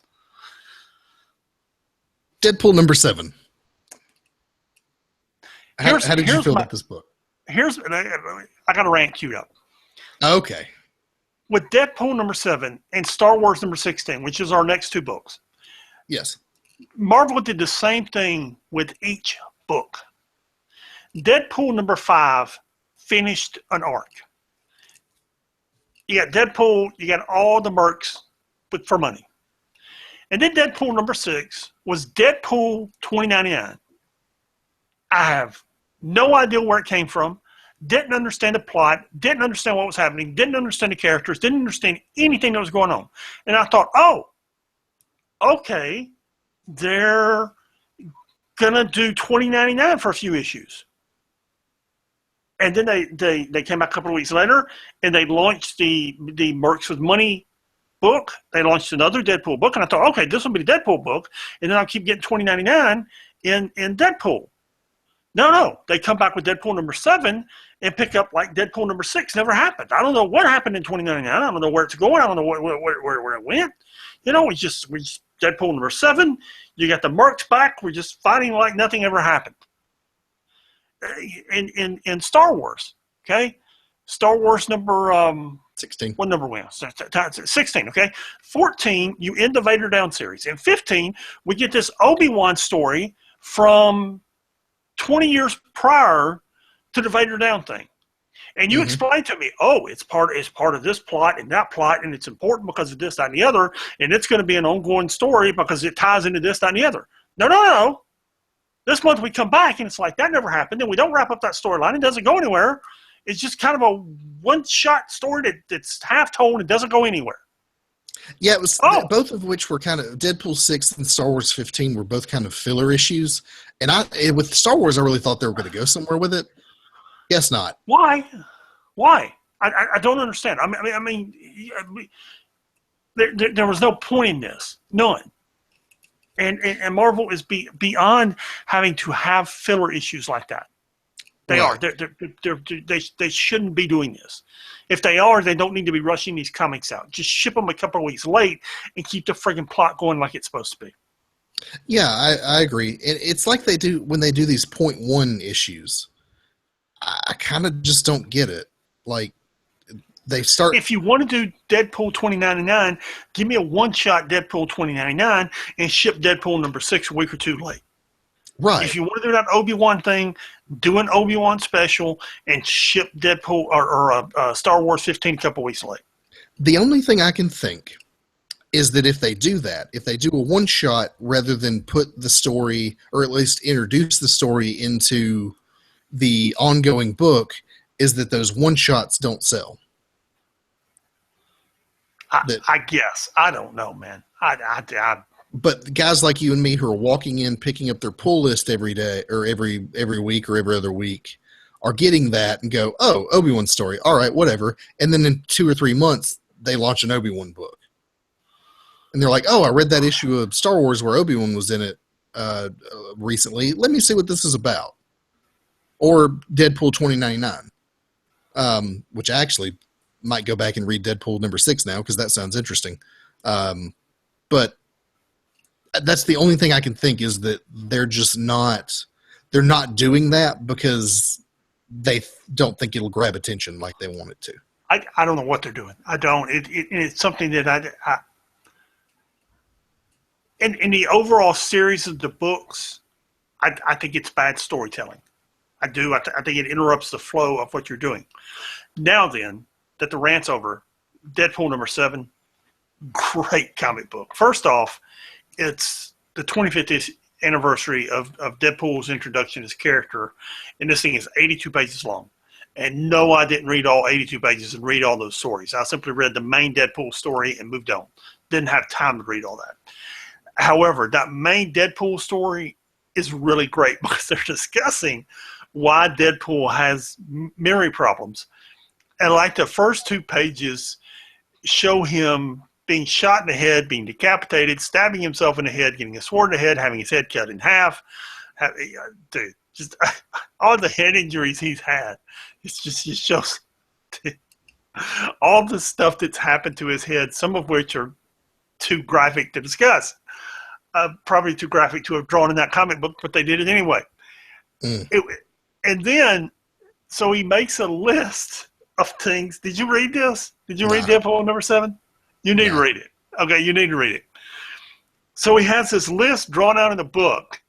Deadpool #7. How did you feel about this book? I got a rant queued up. Okay. With Deadpool #7 and Star Wars #16, which is our next 2 books. Yes. Marvel did the same thing with each book. Deadpool #5 finished an arc. You got Deadpool, you got all the mercs for money. And then Deadpool #6 was Deadpool 2099. I have no idea where it came from, didn't understand the plot, didn't understand what was happening, didn't understand the characters, didn't understand anything that was going on. And I thought, oh, okay, they're gonna do $20.99 for a few issues. And then they came back a couple of weeks later and they launched the Mercs with Money book. They launched another Deadpool book, and I thought, okay, this will be the Deadpool book, and then I'll keep getting $20.99 in Deadpool. No, they come back with Deadpool number 7 and pick up like Deadpool number 6. Never happened. I don't know what happened in $20.99. I don't know where it's going. I don't know where it went. You know, we just Deadpool number 7. You got the Mercs back. We're just fighting like nothing ever happened. In Star Wars, okay, Star Wars number 16. What number we on? 16, okay. 14, you end the Vader Down series. In 15, we get this Obi-Wan story from 20 years prior to the Vader Down thing. And you explain to me, it's part of this plot and that plot, and it's important because of this, that, and the other, and it's going to be an ongoing story because it ties into this, that, and the other. No. This month we come back and it's like, that never happened, and we don't wrap up that storyline. It doesn't go anywhere. It's just kind of a one-shot story that's half-told and doesn't go anywhere. Yeah, it was both of which were kind of Deadpool 6 and Star Wars 15 were both kind of filler issues. And with Star Wars, I really thought they were going to go somewhere with it. Guess not. Why? I don't understand. I mean, there was no point in this. None. And Marvel is beyond having to have filler issues like that. They are. They shouldn't be doing this. If they are, they don't need to be rushing these comics out. Just ship them a couple of weeks late and keep the friggin' plot going like it's supposed to be. Yeah, I agree. It's like they do when they do these .1 issues. I kind of just don't get it. Like, they start. If you want to do Deadpool 2099, give me a one-shot Deadpool 2099 and ship Deadpool number 6 a week or two late. Right. If you want to do that Obi-Wan thing, do an Obi-Wan special and ship Deadpool or Star Wars 15 a couple weeks late. The only thing I can think is that if they do that, if they do a one-shot rather than put the story, or at least introduce the story into the ongoing book, is that those one-shots don't sell. I guess. I don't know, man. But guys like you and me who are walking in, picking up their pull list every day or every week or every other week are getting that and go, oh, Obi-Wan story. All right, whatever. And then in 2 or 3 months, they launch an Obi-Wan book. And they're like, oh, I read that issue of Star Wars where Obi-Wan was in it recently. Let me see what this is about. Or Deadpool 2099, which I actually might go back and read Deadpool number 6 now because that sounds interesting. But that's the only thing I can think is that they're not doing that because they don't think it'll grab attention like they want it to. I don't know what they're doing. I don't. It's something that in the overall series of the books, I think it's bad storytelling. I do. I think it interrupts the flow of what you're doing. Now then, that the rant's over, Deadpool number 7, great comic book. First off, it's the 25th anniversary of Deadpool's introduction as character, and this thing is 82 pages long. And no, I didn't read all 82 pages and read all those stories. I simply read the main Deadpool story and moved on. Didn't have time to read all that. However, that main Deadpool story is really great because they're discussing why Deadpool has memory problems. And like the first 2 pages show him being shot in the head, being decapitated, stabbing himself in the head, getting a sword in the head, having his head cut in half. Dude, just all the head injuries he's had. It shows all the stuff that's happened to his head, some of which are too graphic to discuss. Probably too graphic to have drawn in that comic book, but they did it anyway. And then, so he makes a list of things. Did you read this? Did you read Deadpool number 7? You need to read it. Okay, you need to read it. So he has this list drawn out in the book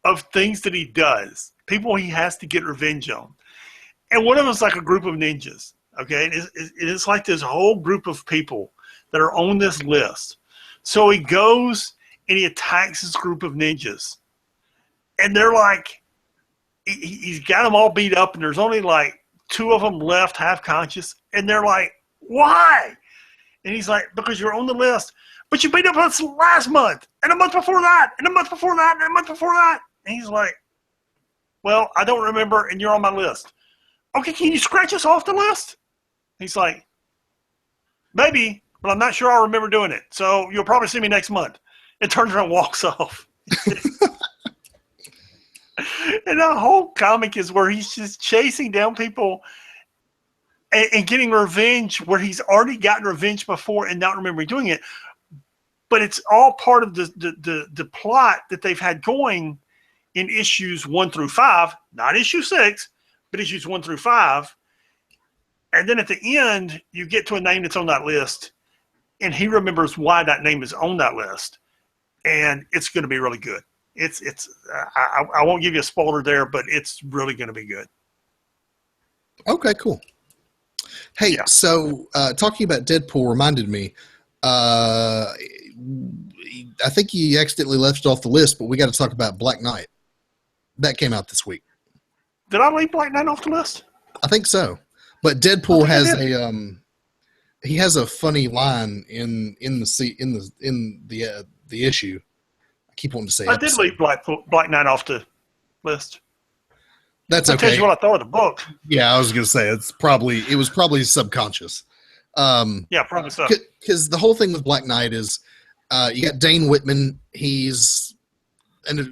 of things that he does, people he has to get revenge on. And one of them is like a group of ninjas. Okay, it's like this whole group of people that are on this list. So he goes and he attacks this group of ninjas. And they're like, he's got them all beat up, and there's only like 2 of them left half conscious. And they're like, why? And he's like, because you're on the list, but you beat up us last month, and a month before that, and a month before that, and a month before that. And he's like, well, I don't remember, and you're on my list. Okay, can you scratch us off the list? He's like, maybe, but I'm not sure I'll remember doing it. So you'll probably see me next month. And turns around and walks off. And the whole comic is where he's just chasing down people and getting revenge where he's already gotten revenge before and not remembering doing it. But it's all part of the plot that they've had going in issues 1 through 5, not issue 6, but issues 1 through 5. And then at the end, you get to a name that's on that list, and he remembers why that name is on that list, and it's going to be really good. I won't give you a spoiler there, but it's really going to be good. Okay, cool. Hey, Yeah. So talking about Deadpool reminded me, I think you accidentally left it off the list, but we got to talk about Black Knight. That came out this week. Did I leave Black Knight off the list? I think so. But Deadpool has he has a funny line in the issue. I keep wanting to say I did leave Black Knight off the list. That's that okay. tells you what I thought of the book. Yeah, I was gonna say it was probably subconscious. Yeah, probably so. Because the whole thing with Black Knight is you got Dane Whitman. He's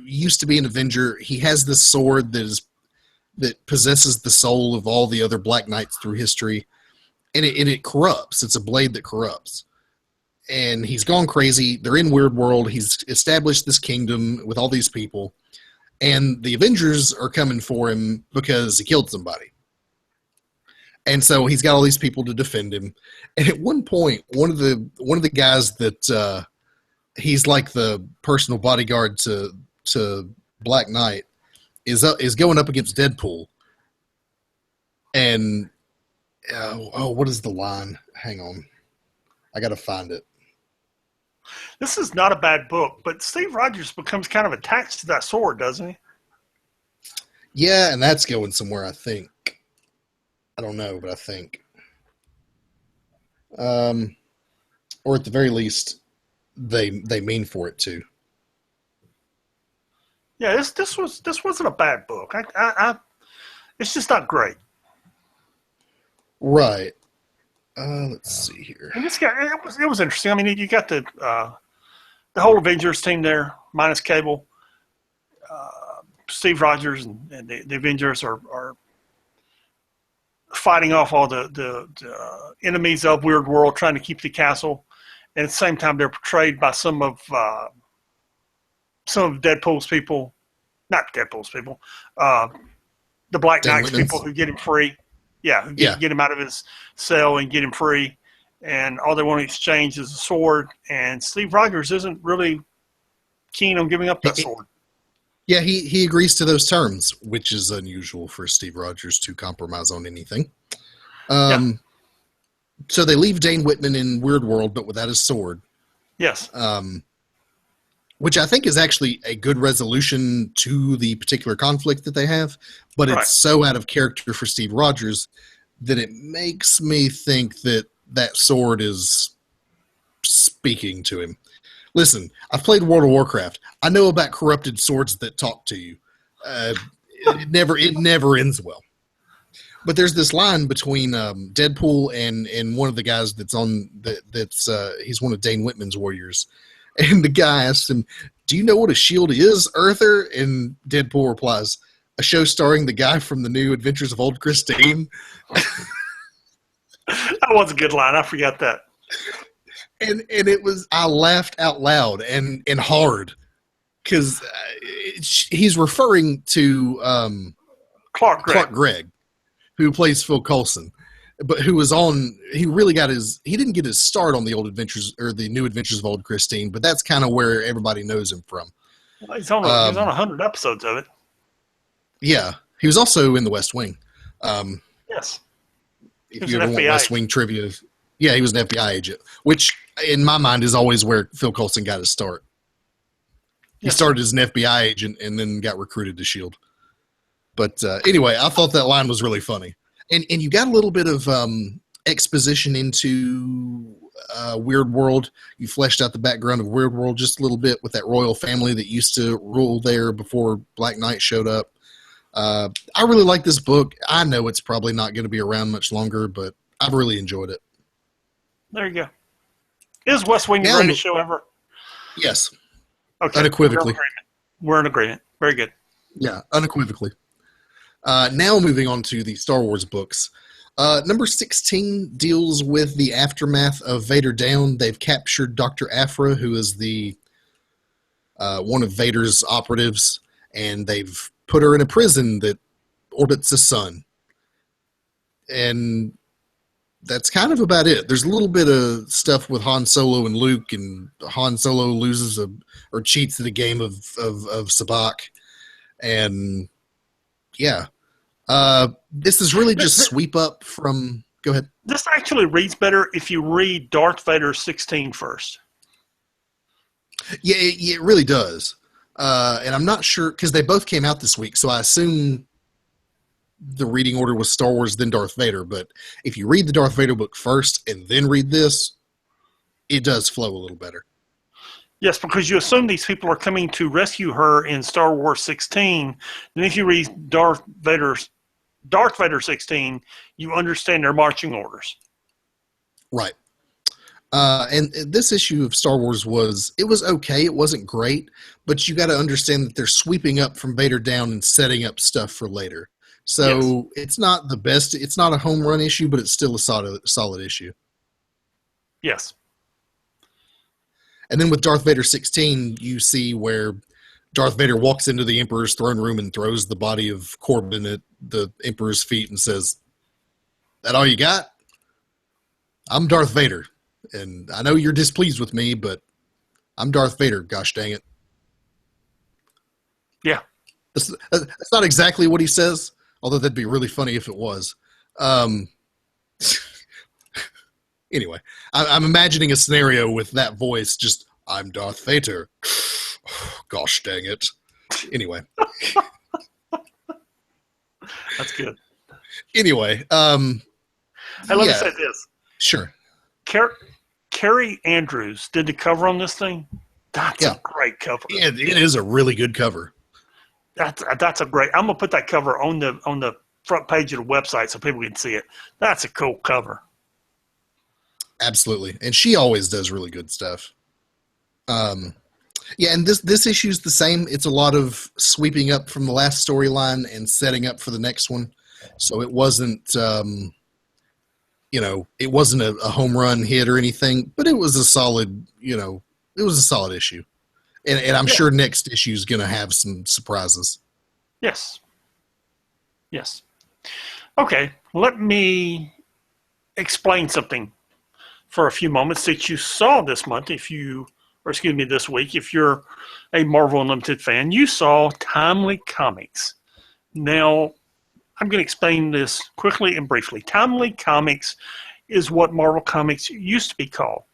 used to be an Avenger. He has this sword that possesses the soul of all the other Black Knights through history, and it corrupts. It's a blade that corrupts. And he's gone crazy. They're in Weird World. He's established this kingdom with all these people. And the Avengers are coming for him because he killed somebody. And so he's got all these people to defend him. And at one point, one of the guys that he's like the personal bodyguard to Black Knight is going up against Deadpool. And what is the line? Hang on, I got to find it. This is not a bad book, but Steve Rogers becomes kind of attached to that sword, doesn't he? Yeah, and that's going somewhere, I think. I don't know, but I think. Or at the very least, they mean for it to. Yeah, this wasn't a bad book. It's just not great. Right. Let's see here. And it was interesting. I mean, you got the whole Avengers team there, minus Cable. Steve Rogers and the Avengers are fighting off all the enemies of Weird World, trying to keep the castle. And at the same time, they're portrayed by some of Deadpool's people, not Deadpool's people, the Black Knight's people who get him free. Yeah, who get him out of his cell and get him free. And all they want to exchange is a sword. And Steve Rogers isn't really keen on giving up that sword. Yeah, he agrees to those terms, which is unusual for Steve Rogers to compromise on anything. So they leave Dane Whitman in Weird World, but without his sword. Yes. Which I think is actually a good resolution to the particular conflict that they have, but it's so out of character for Steve Rogers that it makes me think that sword is speaking to him. Listen, I've played World of Warcraft. I know about corrupted swords that talk to you. It never ends well. But there's this line between Deadpool and one of the guys he's one of Dane Whitman's warriors. And the guy asks him, "Do you know what a shield is, Earther?" And Deadpool replies, "A show starring the guy from the New Adventures of Old Christine." That was a good line. I forgot that. And I laughed out loud and hard because he's referring to Clark Gregg, who plays Phil Coulson, but who was he didn't get his start on the Old Adventures or the New Adventures of Old Christine, but that's kind of where everybody knows him from. Well, he's on 100 episodes of it. Yeah. He was also in the West Wing. Yes. If you ever want West Wing trivia. Yeah, he was an FBI agent, which in my mind is always where Phil Coulson got his start. He started as an FBI agent and then got recruited to S.H.I.E.L.D. But anyway, I thought that line was really funny. And you got a little bit of exposition into Weird World. You fleshed out the background of Weird World just a little bit with that royal family that used to rule there before Black Knight showed up. I really like this book. I know it's probably not going to be around much longer, but I've really enjoyed it. There you go. Is West Wing the greatest show ever? Yes. Okay. Unequivocally. We're in agreement. Very good. Yeah, unequivocally. Now moving on to the Star Wars books. Number 16 deals with the aftermath of Vader Down. They've captured Dr. Aphra, who is the one of Vader's operatives, and they've put her in a prison that orbits the sun. And that's kind of about it. There's a little bit of stuff with Han Solo and Luke, and Han Solo loses or cheats at a game of sabacc. And yeah, this is really just sweep up from. Go ahead. This actually reads better if you read Darth Vader 16 first. Yeah, it really does. And I'm not sure because they both came out this week, so I assume the reading order was Star Wars then Darth Vader. But if you read the Darth Vader book first and then read this, it does flow a little better. Yes, because you assume these people are coming to rescue her in Star Wars 16. And if you read Darth Vader 16, you understand their marching orders. Right. And this issue of Star Wars was okay. It wasn't great, but you got to understand that they're sweeping up from Vader Down and setting up stuff for later. So It's not the best. It's not a home run issue, but it's still a solid issue. Yes. And then with Darth Vader 16, you see where Darth Vader walks into the Emperor's throne room and throws the body of Corbin at the Emperor's feet and says, "That all you got? I'm Darth Vader. And I know you're displeased with me, but I'm Darth Vader, gosh dang it." Yeah. That's not exactly what he says, although that'd be really funny if it was. Anyway, I'm imagining a scenario with that voice, just, "I'm Darth Vader. Gosh dang it." Anyway. That's good. Anyway. Hey, let me say this. Sure. Carrie Andrews did the cover on this thing. That's a great cover. Yeah, it is a really good cover. That's a great. I'm gonna put that cover on the front page of the website so people can see it. That's a cool cover. Absolutely, and she always does really good stuff. Yeah, and this issue's the same. It's a lot of sweeping up from the last storyline and setting up for the next one. So it wasn't. It wasn't a home run hit or anything, but it was a solid, it was a solid issue. And I'm sure next issue is going to have some surprises. Yes. Yes. Okay. Let me explain something for a few moments that you saw this month. This week, if you're a Marvel Unlimited fan, you saw Timely Comics. Now, I'm going to explain this quickly and briefly. Timely Comics is what Marvel Comics used to be called.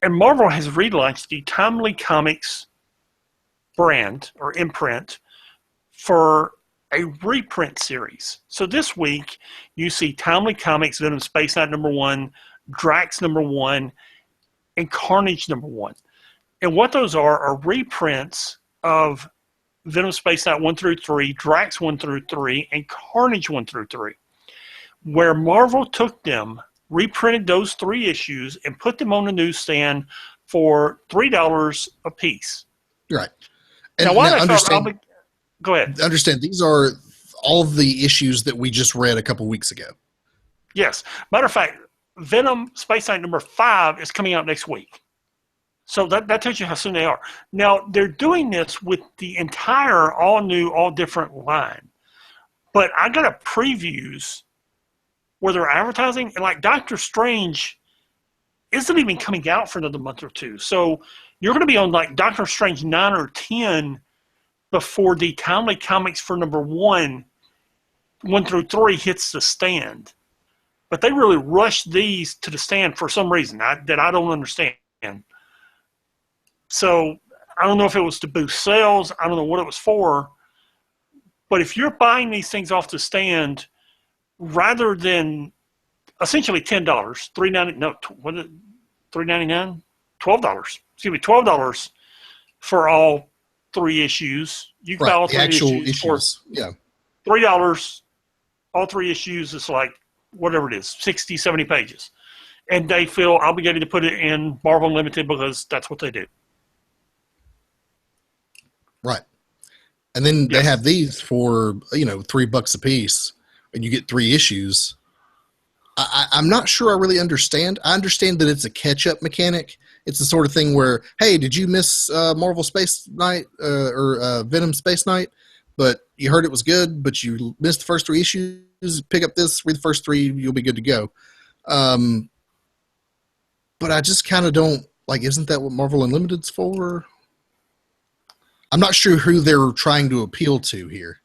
And Marvel has relaunched the Timely Comics brand or imprint for a reprint series. So this week, you see Timely Comics, Venom Space Knight #1, Drax #1, and Carnage #1. And what those are reprints of Venom Space Knight 1 through 3, Drax 1 through 3, and Carnage 1 through 3. Where Marvel took them, reprinted those 3 issues, and put them on the newsstand for $3 a piece. Right. And now, go ahead. Understand, these are all of the issues that we just read a couple weeks ago. Yes. Matter of fact, Venom Space Knight #5 is coming out next week. So that tells you how soon they are. Now, they're doing this with the entire all-new, all-different line. But I got a previews where they're advertising, and like Doctor Strange isn't even coming out for another month or two. So you're going to be on like Doctor Strange 9 or 10 before the Timely Comics for #1, 1 through 3 hits the stand. But they really rushed these to the stand for some reason that I don't understand. So I don't know if it was to boost sales. I don't know what it was for. But if you're buying these things off the stand, rather than essentially $10, $3.99, no, $3.99, $12. Excuse me, $12 for all 3 issues. You can buy all the 3 actual issues for yeah. $3. All 3 issues is like whatever it is, 60, 70 pages. And they feel obligated to put it in Marvel Unlimited because that's what they do. Right. And then they have these for, $3 a piece, and you get 3 issues. I'm not sure I really understand. I understand that it's a catch-up mechanic. It's the sort of thing where, hey, did you miss Marvel Space Knight or Venom Space Knight? But you heard it was good, but you missed the first 3 issues. Pick up this, read the first 3, you'll be good to go. But I just kind of don't, isn't that what Marvel Unlimited's for? I'm not sure who they're trying to appeal to here.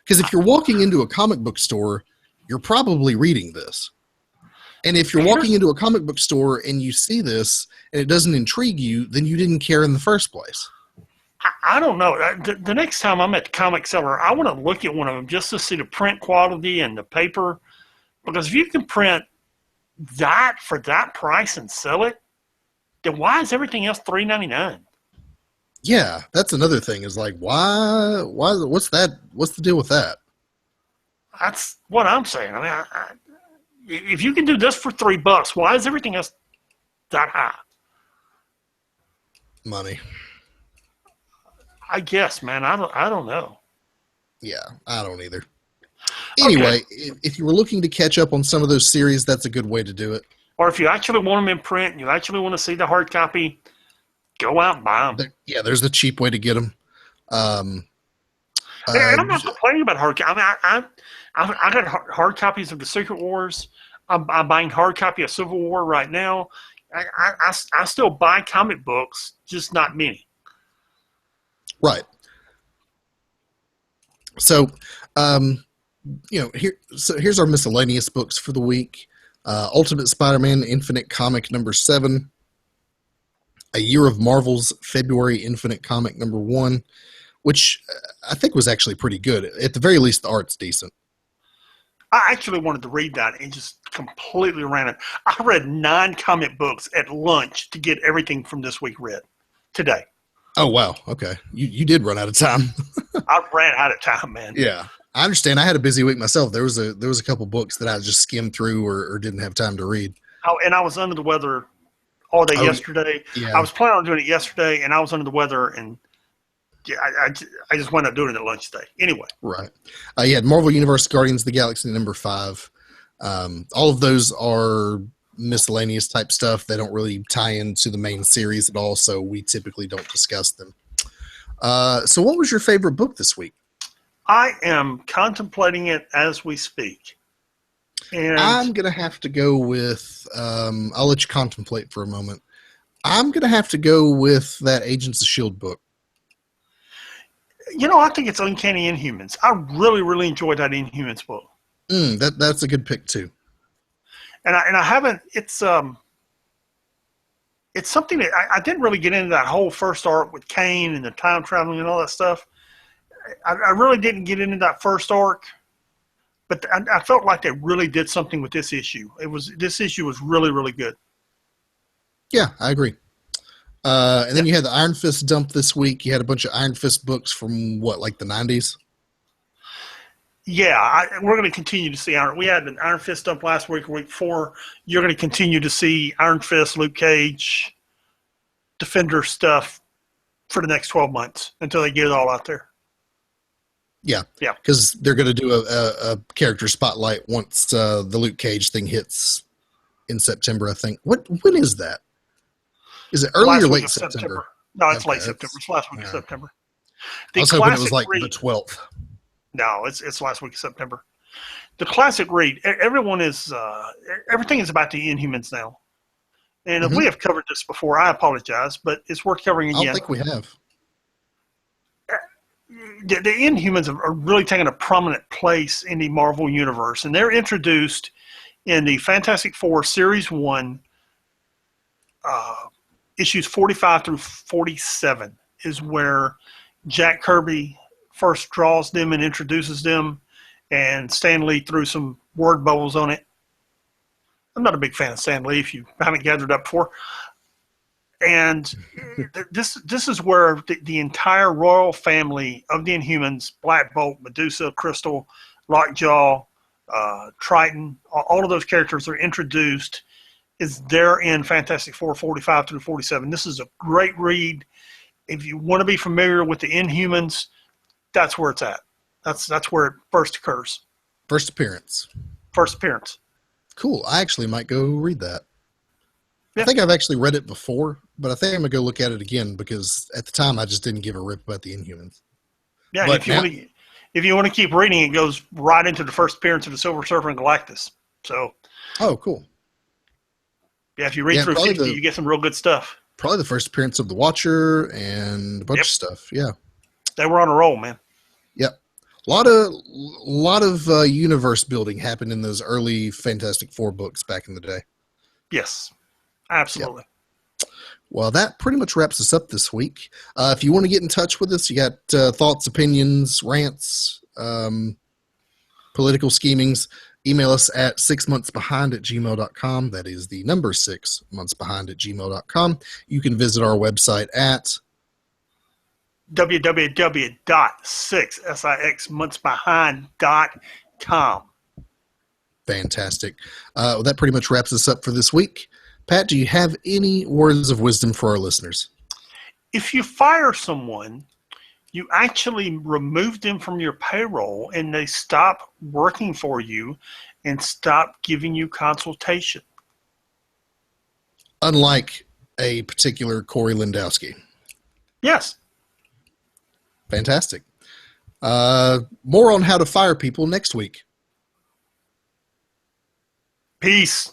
Because if you're walking into a comic book store, you're probably reading this. And if you're walking into a comic book store and you see this and it doesn't intrigue you, then you didn't care in the first place. I don't know. The next time I'm at the comic seller, I want to look at one of them just to see the print quality and the paper. Because if you can print that for that price and sell it, then why is everything else $3.99? Yeah, that's another thing. Is why? What's that? What's the deal with that? That's what I'm saying. I mean, if you can do this for $3, why is everything else that high? Money. I guess, man. I don't know. Yeah, I don't either. Anyway, if you were looking to catch up on some of those series, that's a good way to do it. Or if you actually want them in print and you actually want to see the hard copy, go out and buy them. Yeah, there's the cheap way to get them. And I'm not complaining about hard copy. I mean, I got hard copies of the Secret Wars. I'm buying hard copy of Civil War right now. I still buy comic books, just not many. Right. So, here's our miscellaneous books for the week. Ultimate Spider-Man Infinite Comic number 7. A Year of Marvel's February Infinite Comic number 1, which I think was actually pretty good. At the very least, the art's decent. I actually wanted to read that and just completely ran it. I read 9 comic books at lunch to get everything from this week read today. Oh, wow. Okay. You did run out of time. I ran out of time, man. Yeah. I understand. I had a busy week myself. There was a couple books that I just skimmed through or didn't have time to read. Oh, and I was under the weather all day yesterday. Yeah. I was planning on doing it yesterday, and I was under the weather, and I just wound up doing it at lunch today. Anyway. Right. You had Marvel Universe Guardians of the Galaxy number 5. All of those are miscellaneous type stuff. They don't really tie into the main series at all, so we typically don't discuss them. So what was your favorite book this week? I am contemplating it as we speak. And I'm going to have to go with, I'll let you contemplate for a moment. I'm going to have to go with that Agents of S.H.I.E.L.D. book. I think it's Uncanny Inhumans. I really, really enjoyed that Inhumans book. That's a good pick too. And I haven't, it's something that I didn't really get into that whole first arc with Kane and the time traveling and all that stuff. I really didn't get into that first arc, but I felt like they really did something with this issue. This issue was really, really good. Yeah, I agree. And then you had the Iron Fist dump this week. You had a bunch of Iron Fist books from the 90s? Yeah, we're going to continue to see Iron. We had an Iron Fist dump last week or week before. You're going to continue to see Iron Fist, Luke Cage, Defender stuff for the next 12 months until they get it all out there. Yeah, yeah, because they're going to do a character spotlight once the Luke Cage thing hits in September, I think. When is that? Is it early or late September? No, it's late September. It's last week of September. I was hoping it was like the 12th. No, it's last week of September. The classic read. Everything is about the Inhumans now. And if we have covered this before, I apologize, but it's worth covering again. I don't think we have. The Inhumans are really taking a prominent place in the Marvel Universe, and they're introduced in the Fantastic Four Series 1, issues 45 through 47 is where Jack Kirby first draws them and introduces them, and Stan Lee threw some word bubbles on it. I'm not a big fan of Stan Lee, if you haven't gathered up before. And this is where the entire royal family of the Inhumans, Black Bolt, Medusa, Crystal, Lockjaw, Triton, all of those characters are introduced. Is there in Fantastic Four 45 through 47. This is a great read. If you want to be familiar with the Inhumans, that's where it's at. That's where it first occurs. First appearance. First appearance. Cool. I actually might go read that. Yeah. I think I've actually read it before, but I think I'm going to go look at it again because at the time I just didn't give a rip about the Inhumans. Yeah, if you want to keep reading, it goes right into the first appearance of the Silver Surfer and Galactus. So. Oh, cool. Yeah, if you read through 50, you get some real good stuff. Probably the first appearance of the Watcher and a bunch of stuff. Yeah. They were on a roll, man. Yep. A lot of universe building happened in those early Fantastic Four books back in the day. Yes, absolutely. Yep. Well, that pretty much wraps us up this week. If you want to get in touch with us, you got thoughts, opinions, rants, political schemings, email us at 6monthsbehind@gmail.com. That is the number 6monthsbehind@gmail.com. You can visit our website at www.6monthsbehind.com. Fantastic. That pretty much wraps us up for this week. Pat, do you have any words of wisdom for our listeners? If you fire someone, you actually remove them from your payroll and they stop working for you and stop giving you consultation. Unlike a particular Corey Lewandowski. Yes. Fantastic. More on how to fire people next week. Peace.